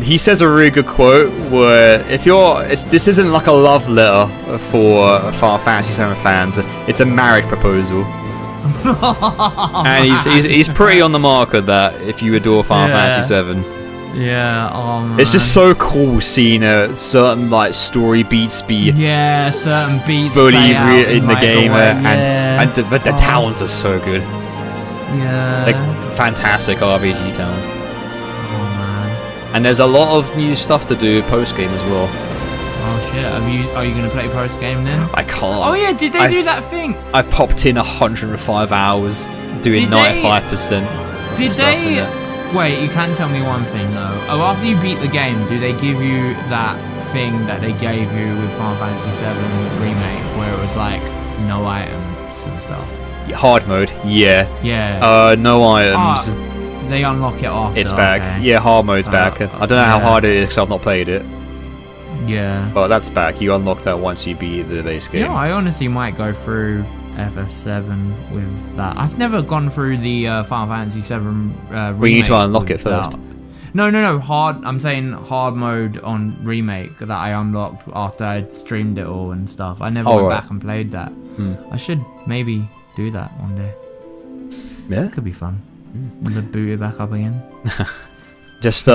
Speaker 2: He says a really good quote where this isn't like a love letter for Final Fantasy VII fans. It's a marriage proposal. And he's pretty on the mark of that. If you adore Final Fantasy VII.
Speaker 1: Yeah, oh man.
Speaker 2: It's just so cool seeing certain like story beats
Speaker 1: certain beats
Speaker 2: fully in the game, but the towns are so good.
Speaker 1: Yeah,
Speaker 2: like fantastic RPG towns.
Speaker 1: Oh man.
Speaker 2: And there's a lot of new stuff to do post game as well.
Speaker 1: Oh shit! Are you gonna play post game then?
Speaker 2: I can't.
Speaker 1: Oh yeah, did they do that thing?
Speaker 2: I've popped in 105 hours doing 95%.
Speaker 1: Did they? Wait, you can tell me one thing though. Oh, after you beat the game, do they give you that thing that they gave you with Final Fantasy VII Remake, where it was like no items and stuff.
Speaker 2: Hard mode, yeah.
Speaker 1: Yeah.
Speaker 2: No items.
Speaker 1: They unlock it after.
Speaker 2: It's back.
Speaker 1: Okay.
Speaker 2: Yeah, hard mode's back. I don't know how hard it is because I've not played it.
Speaker 1: Yeah.
Speaker 2: But that's back. You unlock that once you beat the base game.
Speaker 1: You know, I honestly might go through FF7 with that. I've never gone through the Final Fantasy VII Remake.
Speaker 2: We need to unlock it first.
Speaker 1: No. Hard. I'm saying hard mode on Remake that I unlocked after I streamed it all and stuff. I never went back and played that. I should maybe do that one day.
Speaker 2: Yeah,
Speaker 1: it could be fun. Boot it back up again.
Speaker 2: Just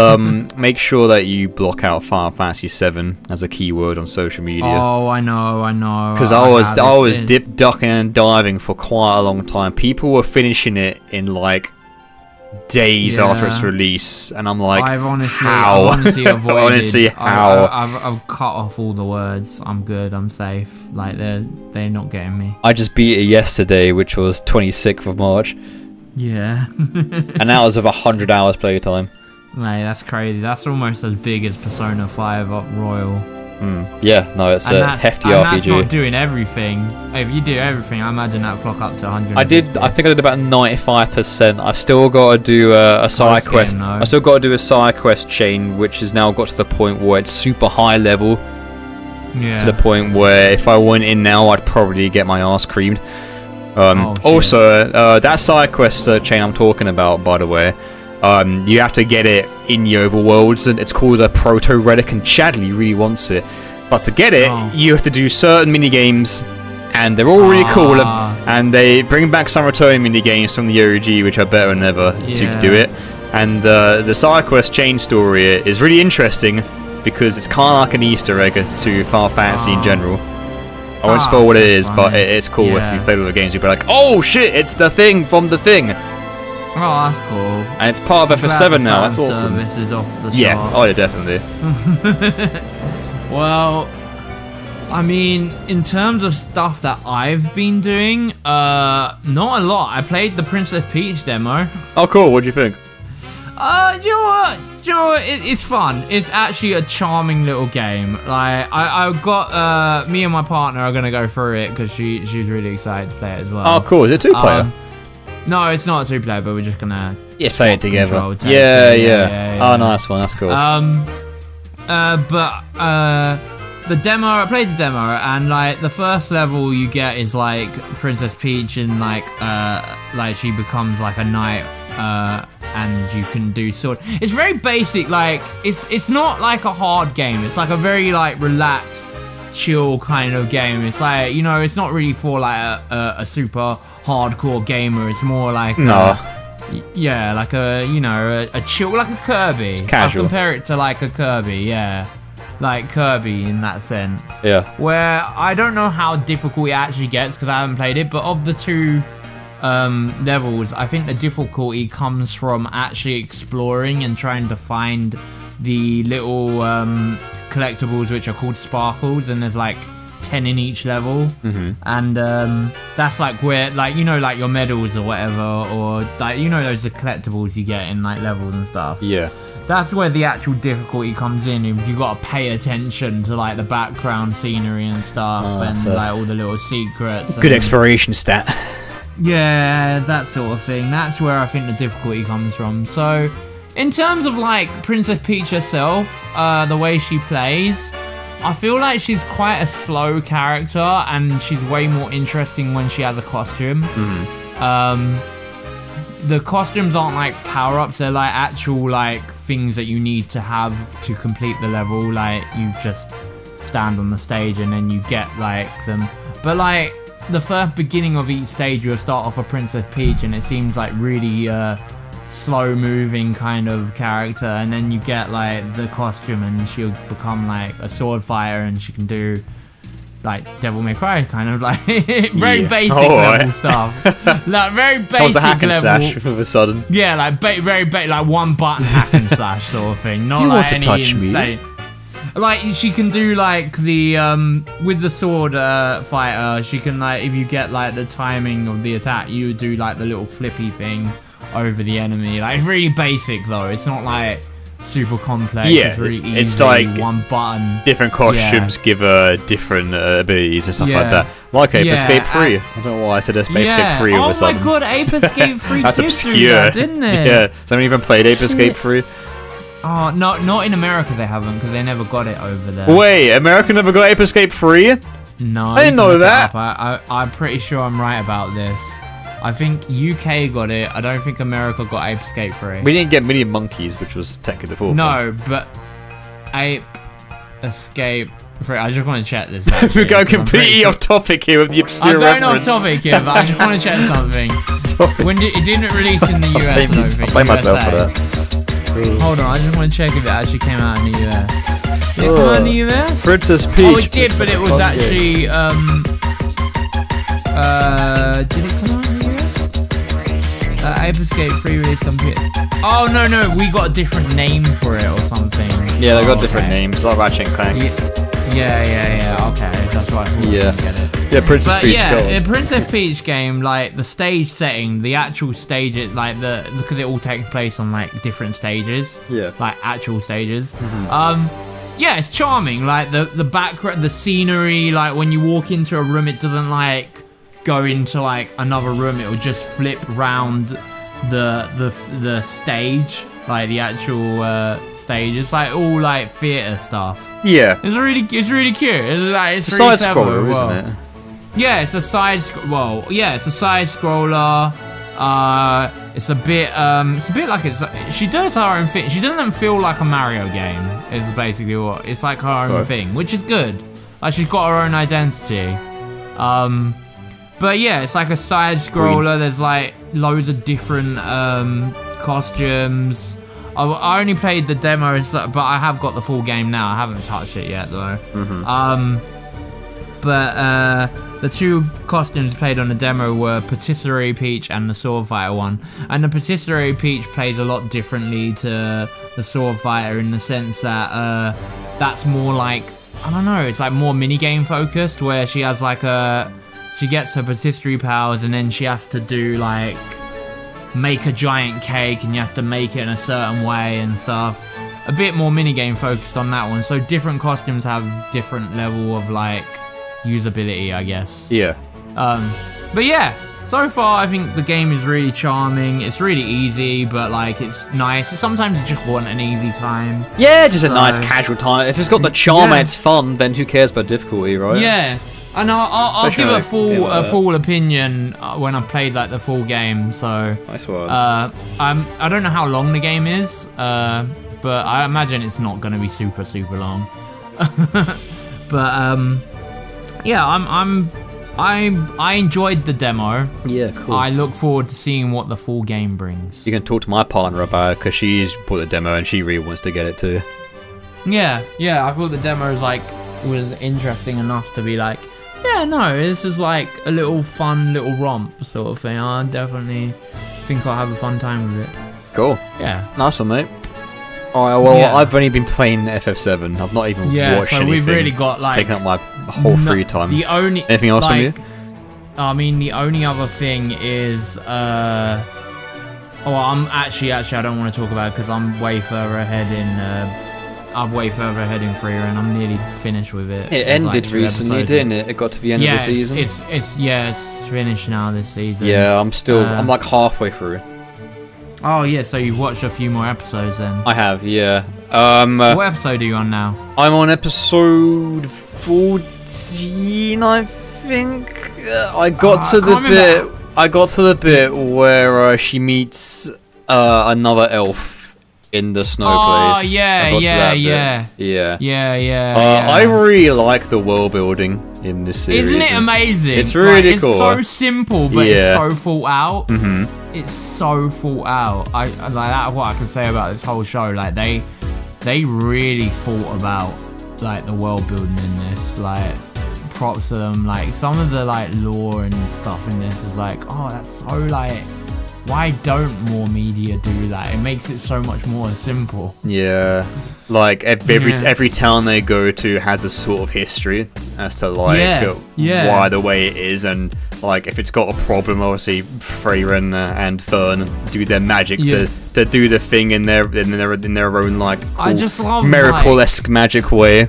Speaker 2: make sure that you block out Final Fantasy VII as a keyword on social media.
Speaker 1: Oh, I know.
Speaker 2: Because I was dip, ducking, and diving for quite a long time. People were finishing it in like days after its release, and I'm like,
Speaker 1: I've honestly avoided.
Speaker 2: Honestly, how?
Speaker 1: I've cut off all the words. I'm good. I'm safe. Like they're not getting me.
Speaker 2: I just beat it yesterday, which was 26th of March.
Speaker 1: Yeah.
Speaker 2: And that was of 100 hours playtime.
Speaker 1: Mate, that's crazy. That's almost as big as Persona 5 Up Royal.
Speaker 2: Yeah, no, it's a hefty RPG.
Speaker 1: That's not doing everything. If you do everything, I imagine that clock up to 100.
Speaker 2: I think I did about 95%. I've still got to do a side quest. I still got to do a side quest chain, which has now got to the point where it's super high level. Yeah. To the point where if I went in now, I'd probably get my ass creamed. Also, that side quest chain I'm talking about, by the way, you have to get it in the overworlds, and it's called a proto relic, and Chadley really wants it. But to get it, you have to do certain mini games, and they're all really cool. And they bring back some returning mini games from the OG, which are better than ever to do it. And the side quest chain story is really interesting because it's kind of like an Easter egg to Final Fantasy in general. I won't spoil what it is, but it's cool. If you play all the games, you'll be like, oh shit, it's the thing from the thing.
Speaker 1: Oh, that's cool.
Speaker 2: And it's part of FF7 now, that's awesome.
Speaker 1: This is off the chart.
Speaker 2: Yeah, oh yeah, definitely.
Speaker 1: Well, I mean, in terms of stuff that I've been doing, not a lot. I played the Princess Peach demo.
Speaker 2: Oh cool, what'd you think?
Speaker 1: You know what? It's fun. It's actually a charming little game. Like I got me and my partner are gonna go through it because she's really excited to play it as well.
Speaker 2: Oh cool, is it 2-player?
Speaker 1: No, it's not a 2-player, but we're just gonna
Speaker 2: play it together. Yeah. Oh, nice one. That's cool.
Speaker 1: The demo, I played the demo, and like the first level you get is like Princess Peach, and like she becomes like a knight, and you can do sword. It's very basic. Like it's not like a hard game. It's like a very like relaxed, chill kind of game. It's like, you know, it's not really for like a super hardcore gamer. It's more like like a, you know, a chill, like a Kirby.
Speaker 2: It's casual.
Speaker 1: I'll compare it to like a Kirby, yeah. Like Kirby in that sense.
Speaker 2: Yeah.
Speaker 1: Where I don't know how difficult it actually gets because I haven't played it, but of the two levels, I think the difficulty comes from actually exploring and trying to find the little collectibles which are called sparkles, and there's like 10 in each level. And that's like where, like, you know, like your medals or whatever, or like, you know, those the collectibles you get in like levels and stuff.
Speaker 2: Yeah.
Speaker 1: That's where the actual difficulty comes in. You got to pay attention to like the background scenery and stuff, and like all the little secrets.
Speaker 2: Good exploration stat.
Speaker 1: Yeah, that sort of thing. That's where I think the difficulty comes from. So, in terms of like Princess Peach herself, the way she plays, I feel like she's quite a slow character, and she's way more interesting when she has a costume. The costumes aren't like power-ups, they're like actual like things that you need to have to complete the level. Like you just stand on the stage and then you get like them. But like the first beginning of each stage, you'll start off a Princess Peach, and it seems like really slow moving kind of character, and then you get like the costume and she'll become like a sword fighter, and she can do like Devil May Cry kind of like very basic level stuff. Like very basic
Speaker 2: hack and
Speaker 1: level.
Speaker 2: slash all of a sudden.
Speaker 1: Yeah, like very like one button hack and slash sort of thing. Not
Speaker 2: you
Speaker 1: like
Speaker 2: want to
Speaker 1: any
Speaker 2: touch
Speaker 1: insane.
Speaker 2: Me?
Speaker 1: Like she can do like the with the sword fighter, she can like, if you get like the timing of the attack, you do like the little flippy thing over the enemy. Like it's really basic though. It's not like super complex.
Speaker 2: Yeah,
Speaker 1: it's really easy.
Speaker 2: It's like
Speaker 1: one button.
Speaker 2: Different costumes give her different abilities and stuff like that. Like Ape Escape 3. I don't know why I said Ape Escape 3 all of a sudden.
Speaker 1: Oh my god, Ape Escape 3
Speaker 2: That's
Speaker 1: did
Speaker 2: obscure,
Speaker 1: do that, didn't it?
Speaker 2: Yeah. Has anyone even played Ape Escape 3?
Speaker 1: Oh, no, not in America they haven't, because they never got it over there.
Speaker 2: Wait, America never got Ape Escape 3?
Speaker 1: No,
Speaker 2: I didn't know that.
Speaker 1: I'm pretty sure I'm right about this. I think UK got it. I don't think America got Ape Escape 3.
Speaker 2: We didn't get Mini Monkeys, which was technically the fourth.
Speaker 1: No, but Ape Escape 3. I just want to check this. Actually,
Speaker 2: We're going completely off topic here with the obscure reference.
Speaker 1: I'm going off topic here, but I just want to check something.
Speaker 2: Sorry.
Speaker 1: When it didn't release in the US,
Speaker 2: I'll blame myself for that.
Speaker 1: Hold on, I just want to check if it actually came out in the US. Did it come out in the US?
Speaker 2: Princess Peach.
Speaker 1: Oh, it did, but it was actually did it come out in the US? Ape Escape 3 released on PS. Oh no, we got a different name for it or something.
Speaker 2: Yeah, they got different names, like Ratchet and Clank.
Speaker 1: Yeah. Okay, that's why I thought
Speaker 2: yeah.
Speaker 1: Get it.
Speaker 2: Yeah, Princess Peach.
Speaker 1: Yeah, the Princess Peach game, like the stage setting, the actual stage, like because it all takes place on like different stages.
Speaker 2: Yeah.
Speaker 1: Like actual stages. Yeah, it's charming. Like the background, the scenery. Like when you walk into a room, it doesn't like go into like another room. It will just flip round the stage. Like the actual stage, it's like all like theater stuff.
Speaker 2: Yeah,
Speaker 1: it's really cute. It's like it's
Speaker 2: a
Speaker 1: really
Speaker 2: side scroller, isn't it?
Speaker 1: Yeah, it's a side. It's a side scroller. It's a bit like she does her own thing. She doesn't feel like a Mario game. Is basically what it's like, her own thing, which is good. Like she's got her own identity. But yeah, it's like a side scroller. There's like loads of different costumes. I only played the demo, but I have got the full game now. I haven't touched it yet though. But the two costumes played on the demo were Patisserie Peach and the Sword Fighter one. And the Patisserie Peach plays a lot differently to the Sword Fighter in the sense that that's more like, I don't know, it's like more minigame focused, where she has like she gets her patisserie powers and then she has to do like make a giant cake and you have to make it in a certain way and stuff. A bit more minigame focused on that one. So different costumes have different level of like usability, I guess.
Speaker 2: Yeah.
Speaker 1: But yeah, so far I think the game is really charming. It's really easy, but like it's nice. Sometimes you just want an easy time.
Speaker 2: Yeah, just a nice casual time. If it's got the charm and it's fun, then who cares about difficulty, right?
Speaker 1: Yeah. And I'll give a full opinion when I've played like the full game. So
Speaker 2: nice one.
Speaker 1: I don't know how long the game is, but I imagine it's not going to be super long. But yeah, I enjoyed the demo.
Speaker 2: Yeah, cool.
Speaker 1: I look forward to seeing what the full game brings.
Speaker 2: You can talk to my partner about it because she's bought the demo and she really wants to get it too.
Speaker 1: Yeah. I thought the demo was interesting enough to be like, yeah, no, this is like a little fun little romp sort of thing. I definitely think I'll have a fun time with it.
Speaker 2: Cool.
Speaker 1: Yeah.
Speaker 2: Nice one, mate. Alright, well, I've only been playing FF7. I've not even watched anything.
Speaker 1: We've really got like...
Speaker 2: It's taken up my whole free time. Anything else from you?
Speaker 1: I mean, the only other thing is... I'm actually, I don't want to talk about it because I'm way further ahead in... Freiren. I'm nearly finished with it.
Speaker 2: It ended recently, didn't it? It got to the end of the season.
Speaker 1: It's finished now this season.
Speaker 2: Yeah, I'm like halfway through.
Speaker 1: Oh yeah, so you've watched a few more episodes then?
Speaker 2: I have, yeah.
Speaker 1: What episode are you on now?
Speaker 2: I'm on episode 14, I think. I got to the bit where she meets another elf in the snow place.
Speaker 1: Oh yeah.
Speaker 2: I really like the world building in this series.
Speaker 1: Isn't it amazing?
Speaker 2: It's really cool.
Speaker 1: It's so simple, but it's so thought out. It's so thought out. I like that's what I can say about this whole show. Like they really thought about like the world building in this. Like props to them. Like some of the like lore and stuff in this is like, oh, that's so like. Why don't more media do that? It makes it so much more simple. Yeah,
Speaker 2: like every town they go to has a sort of history as to like why the way it is, and like if it's got a problem, obviously Freiren and Fern do their magic to do the thing in their own like cool,
Speaker 1: I just love
Speaker 2: miracle-esque magic way.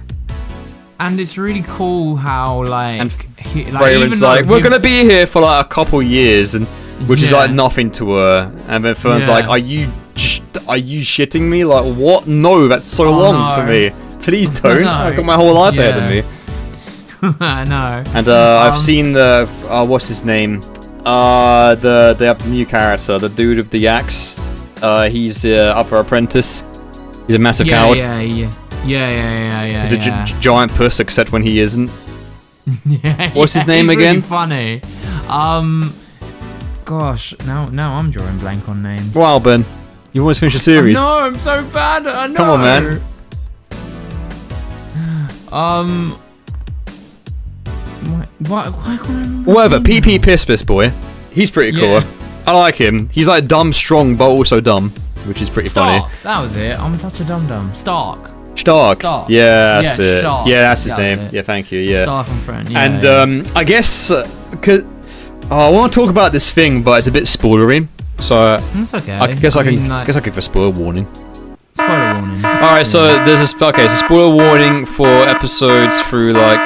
Speaker 1: And it's really cool how like
Speaker 2: Freiren's like, we're gonna be here for like a couple years, and which is like nothing to her. And then Fern's like, are you shitting me? Like, what? No, that's so long for me. Please don't. I've got my whole life ahead of me.
Speaker 1: I know.
Speaker 2: And I've seen the what's his name? The new character, the dude with the axe. He's up for apprentice. He's a massive coward.
Speaker 1: Yeah.
Speaker 2: He's a giant puss, except when he isn't. What's his name again?
Speaker 1: Really funny. Gosh, now I'm drawing blank on names.
Speaker 2: Wow, Ben, you almost finished the series.
Speaker 1: No, I'm so bad. I know.
Speaker 2: Come on, man.
Speaker 1: Why can't I remember?
Speaker 2: Whatever. PP Piss boy. He's pretty cool. I like him. He's like dumb, strong, but also dumb, which is pretty funny.
Speaker 1: That was it. I'm such a dum-dum. Stark.
Speaker 2: Yeah, that's it.
Speaker 1: Stark.
Speaker 2: Yeah, that's his name. Yeah, thank you. Yeah.
Speaker 1: Stark and Friend.
Speaker 2: Yeah, and I guess I want to talk about this thing, but it's a bit spoilery. So
Speaker 1: that's okay.
Speaker 2: I guess I can give a spoiler warning.
Speaker 1: Spoiler warning.
Speaker 2: All right, so there's a spoiler warning for episodes through like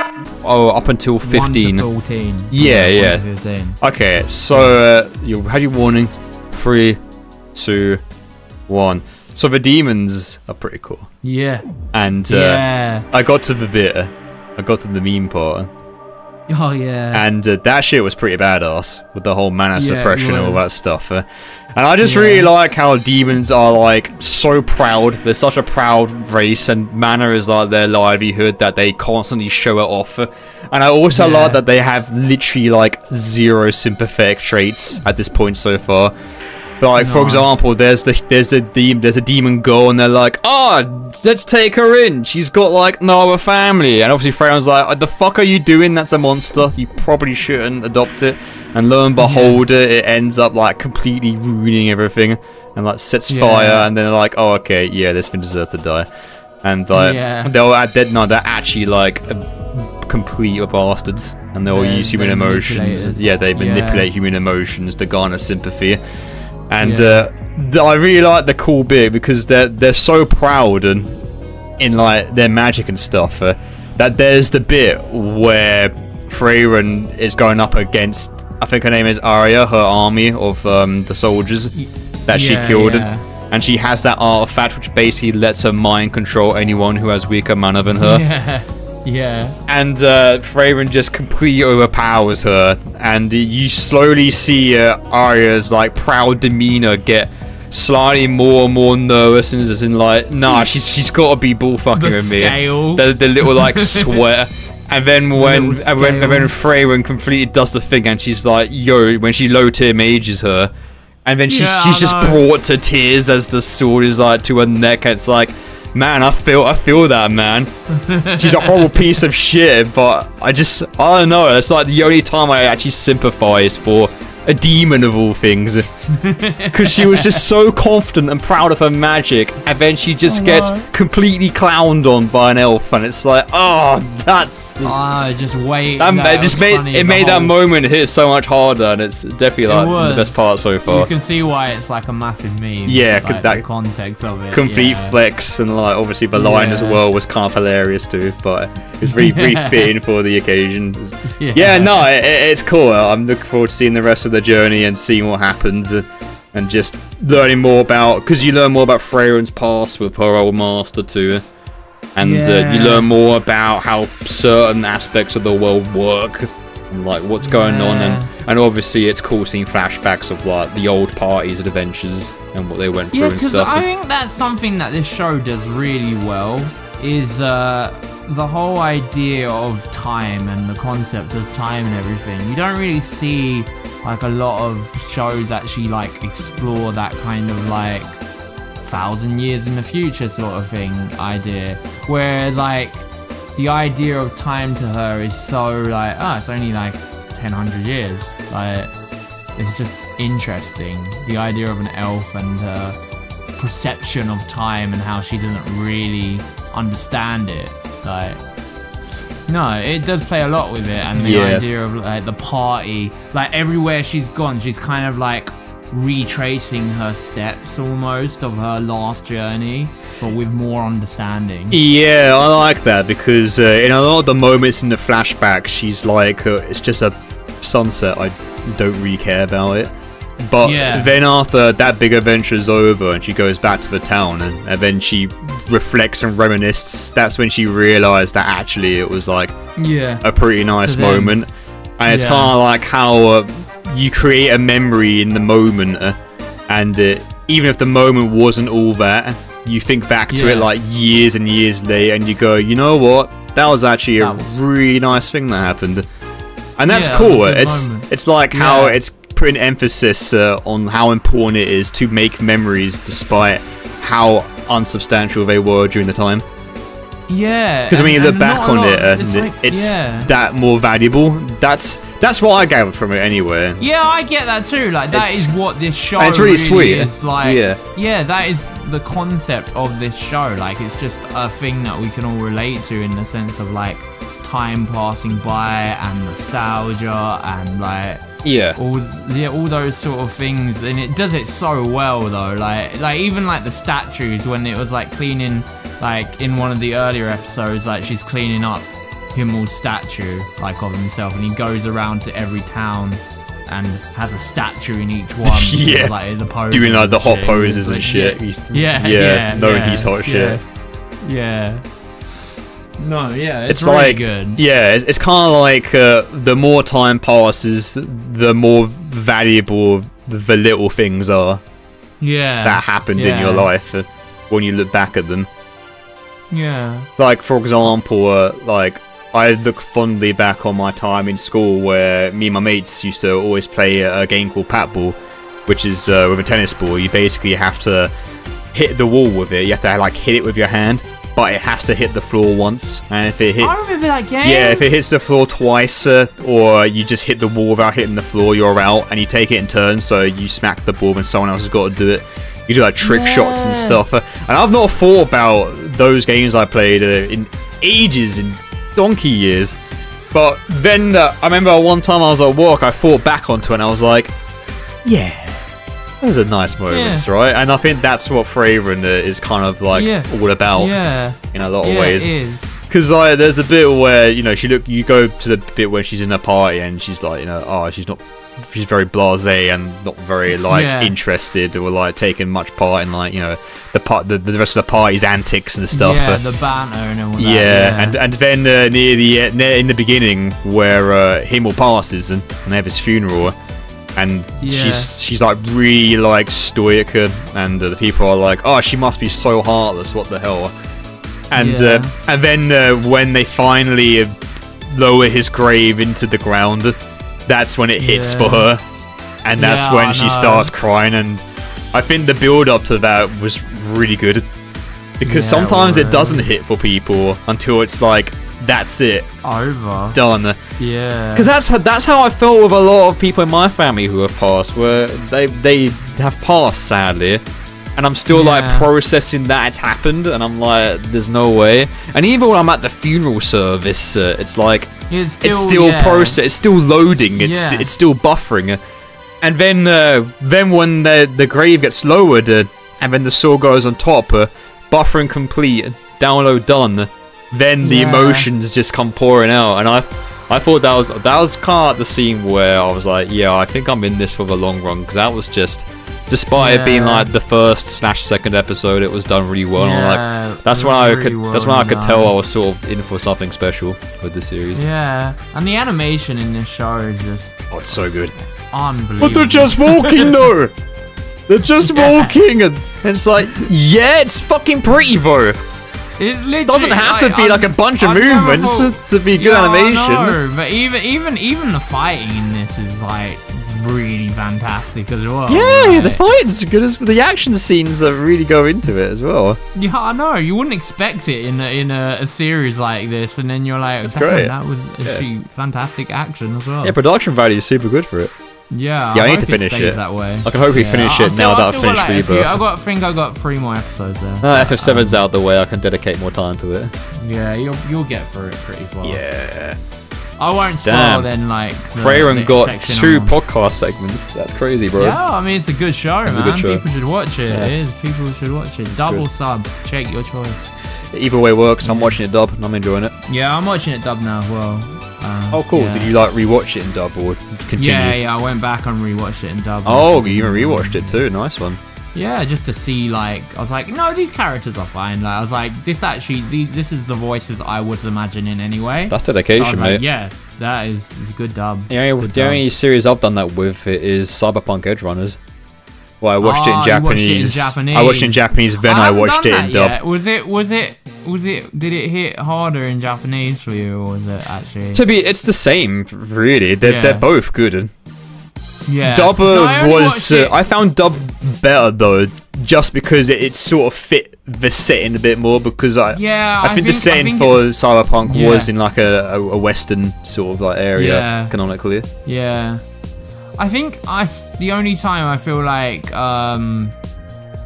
Speaker 2: up until 15.
Speaker 1: 1 to 14.
Speaker 2: Yeah.
Speaker 1: 1 to 15.
Speaker 2: Okay, so you had your warning. 3, 2, 1. So the demons are pretty cool.
Speaker 1: Yeah.
Speaker 2: And I got to the bit. I got to the meme part.
Speaker 1: Oh yeah.
Speaker 2: And that shit was pretty badass with the whole mana suppression and all that stuff. And I just really like how demons are like so proud. They're such a proud race, and mana is like their livelihood that they constantly show it off. And I also like that they have literally like 0 sympathetic traits at this point so far. Like for example, there's a demon girl, and they're like, let's take her in. She's got like no other family, and obviously Freiren's like, the fuck are you doing? That's a monster. You probably shouldn't adopt it. And lo and behold, it ends up like completely ruining everything, and like sets fire. And then they're like, oh okay, yeah, this thing deserves to die. And like they're actually like complete bastards, and they'll use human emotions. Yeah, they manipulate human emotions to garner sympathy. And I really like the cool bit because they're so proud and in like their magic and stuff that there's the bit where Freiren is going up against, I think her name is Arya, her army of the soldiers that she killed, and she has that artifact which basically lets her mind control anyone who has weaker mana than her. And Freiren just completely overpowers her, and you slowly see Arya's like proud demeanor get slightly more and more nervous, and as in like, nah, she's got to be bullfucking with me. The little like sweat. And then when Freiren completely does the thing, and she's like, yo, when she low tier mages her, and then she's just brought to tears as the sword is like to her neck, and it's like, man, I feel that, man. She's a horrible piece of shit, but I don't know. It's like the only time I actually sympathize for a demon of all things, because she was just so confident and proud of her magic, and then she just gets completely clowned on by an elf, and it's like, that's
Speaker 1: just wait.
Speaker 2: It made that moment hit so much harder, and it's definitely like the best part so far.
Speaker 1: You can see why it's like a massive meme.
Speaker 2: Yeah,
Speaker 1: like,
Speaker 2: that
Speaker 1: the context of it.
Speaker 2: Complete flex, and like obviously the line as well was kind of hilarious too, but it was really fitting for the occasion. It's cool. I'm looking forward to seeing the rest of the journey and seeing what happens, and just learning more about, because you learn more about Freiren's past with her old master too, and you learn more about how certain aspects of the world work, and like what's going on, and obviously it's cool seeing flashbacks of like the old party's adventures and what they went through and stuff.
Speaker 1: I think that's something that this show does really well, is the whole idea of time and the concept of time and everything. You don't really see like a lot of shows actually like explore that kind of like 1,000 years in the future sort of thing idea, where like the idea of time to her is so like, it's only like 1,000 years. Like, it's just interesting, the idea of an elf and her perception of time and how she doesn't really understand it. Like, No, it does play a lot with it, and the idea of like the party, like everywhere she's gone, she's kind of like retracing her steps almost of her last journey, but with more understanding.
Speaker 2: Yeah, I like that because in a lot of the moments in the flashback, she's like, it's just a sunset, I don't really care about it. But then after that big adventure's over and she goes back to the town and then she reflects and reminisces, that's when she realised that actually it was like a pretty nice moment. And it's kind of like how you create a memory in the moment and even if the moment wasn't all that, you think back to it like years and years later and you go, you know what, that was actually a really nice thing that happened. And that's cool. It's like how it's putting emphasis on how important it is to make memories despite how unsubstantial they were during the time.
Speaker 1: Yeah.
Speaker 2: Because when you look back on it's that more valuable. That's what I gathered from it anyway.
Speaker 1: Yeah, I get that too. Like that is what this show
Speaker 2: it's really sweet.
Speaker 1: Is. Like, yeah, that is the concept of this show. Like it's just a thing that we can all relate to in the sense of like time passing by and nostalgia and like all those sort of things, and it does it so well though. Like even like the statues when it was like cleaning, like in one of the earlier episodes, like she's cleaning up Himmel's statue like of himself, and he goes around to every town and has a statue in each one. Like the poses doing like the hot poses and shit.
Speaker 2: Knowing he's hot shit.
Speaker 1: No, it's really
Speaker 2: like,
Speaker 1: good.
Speaker 2: Yeah, it's kind of like the more time passes, the more valuable the little things are. That happened in your life when you look back at them.
Speaker 1: Yeah.
Speaker 2: Like for example, like I look fondly back on my time in school where me and my mates used to always play a game called Patball, which is with a tennis ball. You basically have to hit the wall with it. You have to like hit it with your hand. But it has to hit the floor once, and if it hits,
Speaker 1: I remember that game.
Speaker 2: Yeah, if it hits the floor twice, or you just hit the wall without hitting the floor, you're out, and you take it in turns. So you smack the ball, and someone else has got to do it. You do like trick shots and stuff. And I've not thought about those games I played in ages, in donkey years. But then I remember one time I was at work, I thought back onto it, and I was like, yeah. Those are nice moments, right? And I think that's what Freiren is kind of like all about in a lot of ways.
Speaker 1: It is.
Speaker 2: Because like, there's a bit where you go to the bit where she's in a party and she's like, she's very blasé and not very like interested or like taking much part in like the rest of the party's antics and stuff.
Speaker 1: Yeah, the banter and all that.
Speaker 2: And then in the beginning where Himmel passes and they have his funeral. And she's like really like stoic, and the people are like, oh, she must be so heartless. What the hell? And then when they finally lower his grave into the ground, that's when it hits for her, and that's when she starts crying. And I think the build up to that was really good because sometimes it doesn't hit for people until it's like. That's it.
Speaker 1: Over.
Speaker 2: Done.
Speaker 1: Yeah.
Speaker 2: Because that's how I felt with a lot of people in my family who have passed, where they have passed sadly, and I'm still like processing that it's happened, and I'm like, there's no way. And even when I'm at the funeral service, it's like it's still process, it's still loading, it's still buffering, and then when the grave gets lowered, and then the soul goes on top, buffering complete, download done. Then the emotions just come pouring out, and I thought that was kind of the scene where I was like, yeah, I think I'm in this for the long run, because that was just, despite it being like the first/second episode, it was done really well. And like, that's when I could tell I was sort of in for something special with the series.
Speaker 1: Yeah, and the animation in this show is just
Speaker 2: it's so good,
Speaker 1: unbelievable.
Speaker 2: But they're just walking though. They're just walking, and it's like, it's fucking pretty though.
Speaker 1: It
Speaker 2: doesn't have to be like a bunch of movements to be good animation.
Speaker 1: No, but even the fighting in this is like really fantastic as well.
Speaker 2: Yeah, like, the fighting's good as the action scenes that really go into it as well.
Speaker 1: Yeah, I know. You wouldn't expect it in a series like this, and then you're like,
Speaker 2: it's great.
Speaker 1: That was actually fantastic action as well.
Speaker 2: Yeah, production value is super good for it.
Speaker 1: Yeah,
Speaker 2: I need to finish it.
Speaker 1: That way.
Speaker 2: I can hopefully finish it now that I've finished Rebirth.
Speaker 1: I think I got 3 more episodes there.
Speaker 2: FF7's out the way, I can dedicate more time to it.
Speaker 1: Yeah, you'll get through it pretty fast.
Speaker 2: Yeah.
Speaker 1: I won't spoil then, like...
Speaker 2: Freiren got 2 podcast segments. That's crazy, bro.
Speaker 1: Yeah, I mean, it's a good show, man.
Speaker 2: Good show.
Speaker 1: People should watch it. It is. People should watch it. Double sub. Check your choice.
Speaker 2: Either way works. I'm watching it dub, and I'm enjoying it.
Speaker 1: Yeah, I'm watching it dub now as well.
Speaker 2: Oh, cool. Yeah. Did you, like, rewatch it in dub, or continue?
Speaker 1: Yeah, I went back and rewatched it in dub.
Speaker 2: Oh, you even rewatched it too. Nice one.
Speaker 1: Yeah, just to see, like, I was like, no, these characters are fine. Like, I was like, this is the voices I was imagining anyway.
Speaker 2: That's dedication,
Speaker 1: so
Speaker 2: mate.
Speaker 1: Like, yeah, that is a good dub.
Speaker 2: The only series I've done that with is Cyberpunk Edge Runners. Well, I watched it in Japanese. I watched it in Japanese, then I watched it in dub.
Speaker 1: Did it hit harder in Japanese for you, or was it actually?
Speaker 2: It's the same, really. They're both good.
Speaker 1: Yeah.
Speaker 2: Dub I found dub better though, just because it sort of fit the setting a bit more. Because I think the setting for Cyberpunk was in like a western sort of like area canonically.
Speaker 1: Yeah. I think the only time I feel like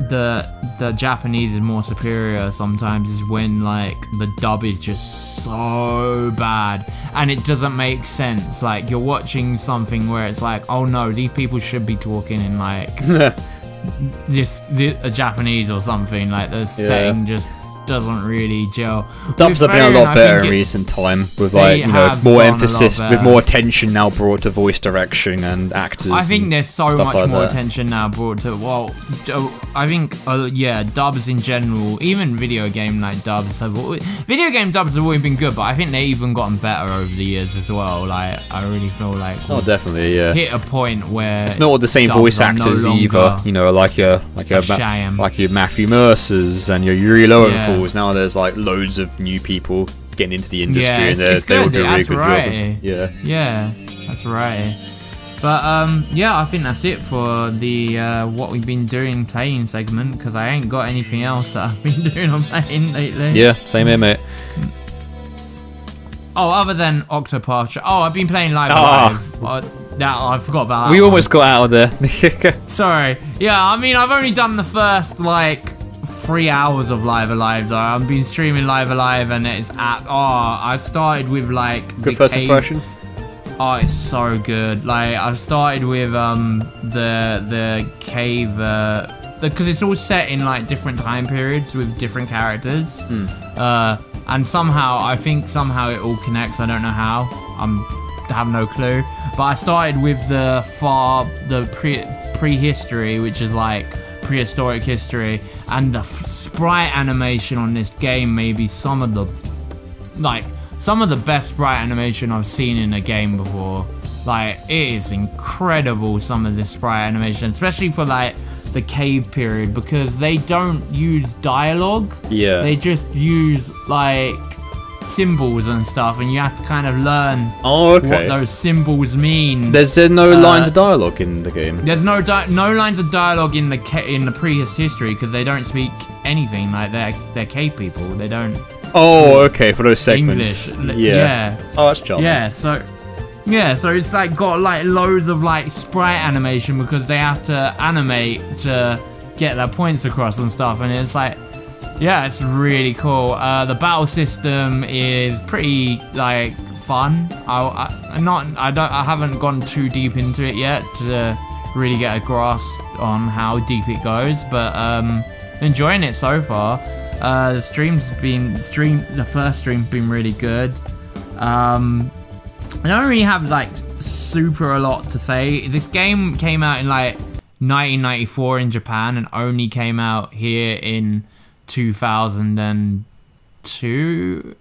Speaker 1: the Japanese is more superior sometimes is when like the dub is just so bad and it doesn't make sense. Like you're watching something where it's like, oh no, these people should be talking in like a Japanese or something. Like the setting just doesn't really gel.
Speaker 2: Dubs have been a lot better in recent time, with like more emphasis, with more attention now brought to voice direction and actors.
Speaker 1: I think there's so much more attention now brought to I think dubs in general, even video game like dubs have always been good, but I think they've even gotten better over the years as well. Like I really feel like
Speaker 2: definitely
Speaker 1: hit a point where
Speaker 2: it's not all the same voice actors either. You know, like your Matthew Mercers and your Yuri Lowenthal. Now there's like loads of new people getting into the industry, and they all do a really good job.
Speaker 1: Yeah, that's right. But I think that's it for the what we've been doing playing segment, because I ain't got anything else that I've been doing on playing lately.
Speaker 2: Yeah, same here, mate.
Speaker 1: Oh, other than Octopath. Oh, I've been playing Live Alive. I forgot about that.
Speaker 2: We almost got out of there.
Speaker 1: Sorry. Yeah, I mean, I've only done the first like 3 hours of Live Alive though. I've been streaming Live Alive and it's I started with like
Speaker 2: good first impression.
Speaker 1: Oh, it's so good. Like I've started with the cave because it's all set in like different time periods with different characters. And I think somehow it all connects. I don't know how. I have no clue. But I started with the prehistory, which is like prehistoric history, and the sprite animation on this game may be some of the best sprite animation I've seen in a game before. Like it is incredible, some of this sprite animation, especially for like the cave period, because they don't use dialogue. Yeah, they just use like symbols and stuff, and you have to kind of learn what those symbols mean.
Speaker 2: There's no lines of dialogue in the game.
Speaker 1: There's no lines of dialogue in the prehistory because they don't speak anything. Like they're cave people. They don't.
Speaker 2: Oh, okay, for those segments. English. Yeah. Oh, that's charming.
Speaker 1: Yeah, so it's like got like loads of like sprite animation because they have to animate to get their points across and stuff, and it's like. Yeah, it's really cool. The battle system is pretty like fun. I haven't gone too deep into it yet to really get a grasp on how deep it goes, but enjoying it so far. The first stream's been really good. I don't really have like super a lot to say. This game came out in like 1994 in Japan and only came out here in 2022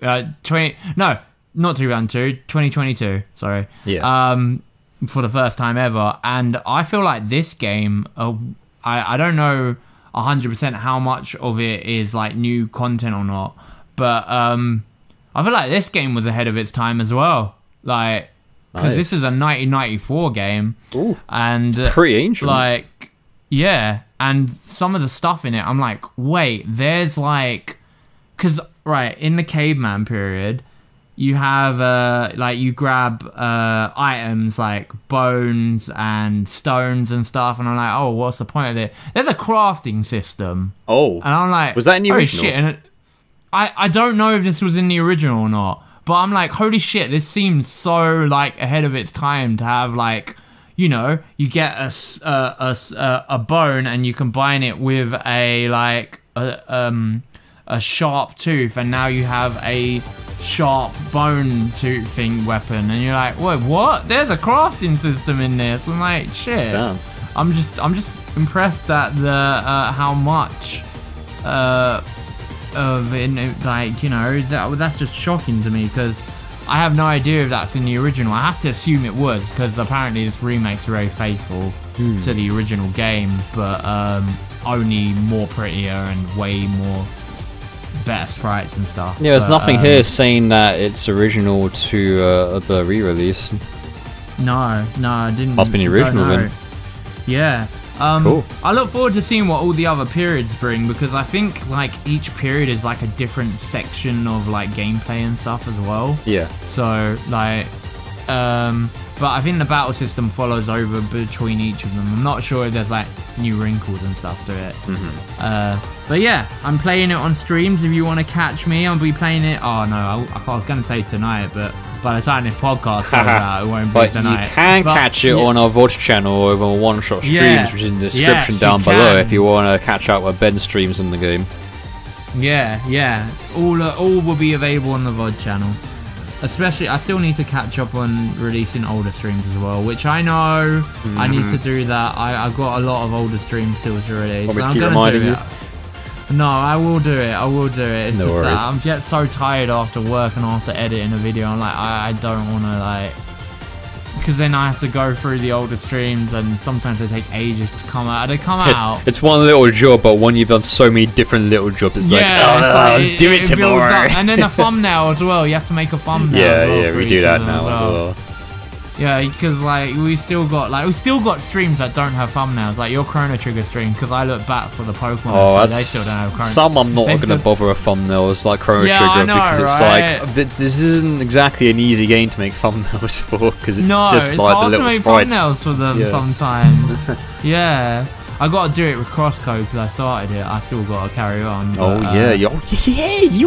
Speaker 1: 2022, sorry. For the first time ever. And I feel like this game, I don't know 100% how much of it is like new content or not, but I feel like this game was ahead of its time as well, like because this is a 1994 game.
Speaker 2: Ooh,
Speaker 1: and
Speaker 2: pretty ancient.
Speaker 1: Like and some of the stuff in it, I'm like, wait, there's like, because, right, in the caveman period, you have like you grab items like bones and stones and stuff, and I'm like, oh, what's the point of it? There's a crafting system.
Speaker 2: Oh,
Speaker 1: and I'm like,
Speaker 2: was that in the original?
Speaker 1: Shit. And I don't know if this was in the original or not, but I'm like, holy shit, this seems so like ahead of its time to have like, you know, you get a bone and you combine it with a like a sharp tooth, and now you have a sharp bone toothing weapon, and you're like, wait, what? There's a crafting system in this. I'm like, shit. Damn. I'm just impressed at the how much of it, like, you know, that's just shocking to me, because I have no idea if that's in the original. I have to assume it was, because apparently this remake's very faithful to the original game, but only more prettier and way more better sprites and stuff.
Speaker 2: Yeah, there's nothing here saying that it's original to the re-release.
Speaker 1: No, I didn't.
Speaker 2: Must be the original then.
Speaker 1: Yeah. Cool. I look forward to seeing what all the other periods bring, because I think like each period is like a different section of like gameplay and stuff as well.
Speaker 2: Yeah.
Speaker 1: So like, but I think the battle system follows over between each of them. I'm not sure if there's like new wrinkles and stuff to it. But yeah, I'm playing it on streams. If you want to catch me, I'll be playing it. Oh no, I was gonna say tonight, but by the time this podcast goes out, it won't be tonight.
Speaker 2: You can catch it on our VOD channel or on one-shot streams, which is in the description down below if you want to catch up with Ben's streams in the game.
Speaker 1: Yeah. All will be available on the VOD channel. Especially, I still need to catch up on releasing older streams as well, which I know I need to do that. I've got a lot of older streams still to release.
Speaker 2: So I'm gonna do it.
Speaker 1: No, I will do it. It's
Speaker 2: no
Speaker 1: just
Speaker 2: worries.
Speaker 1: that I'm just so tired after work and after editing a video. I'm like, I don't want to like, because then I have to go through the older streams, and sometimes they take ages to come out. They come out.
Speaker 2: It's one little job, but when you've done so many different little jobs, it's like, oh, do it tomorrow.
Speaker 1: And then a thumbnail as well. You have to make a thumbnail.
Speaker 2: Yeah, we do that now as well.
Speaker 1: Yeah, because like we still got streams that don't have thumbnails, like your Chrono Trigger stream, because I look back for the Pokemon, so they still don't have Chrono.
Speaker 2: Some I'm not going to bother with thumbnails like Chrono Trigger, because it's like this isn't exactly an easy game to make thumbnails for, because it's just like the little sprites.
Speaker 1: It's hard to make thumbnails for them sometimes. Yeah. I got to do it with crosscode because I started it. I still got to carry on. But,
Speaker 2: you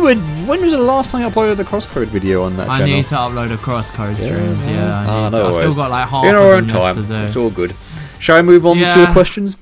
Speaker 2: were. When was the last time you uploaded the crosscode video on that channel?
Speaker 1: I need to upload a crosscode streams. Yeah, I still got like half
Speaker 2: in
Speaker 1: of
Speaker 2: our
Speaker 1: them
Speaker 2: own time.
Speaker 1: left to do.
Speaker 2: It's all good. Shall I move on to the questions?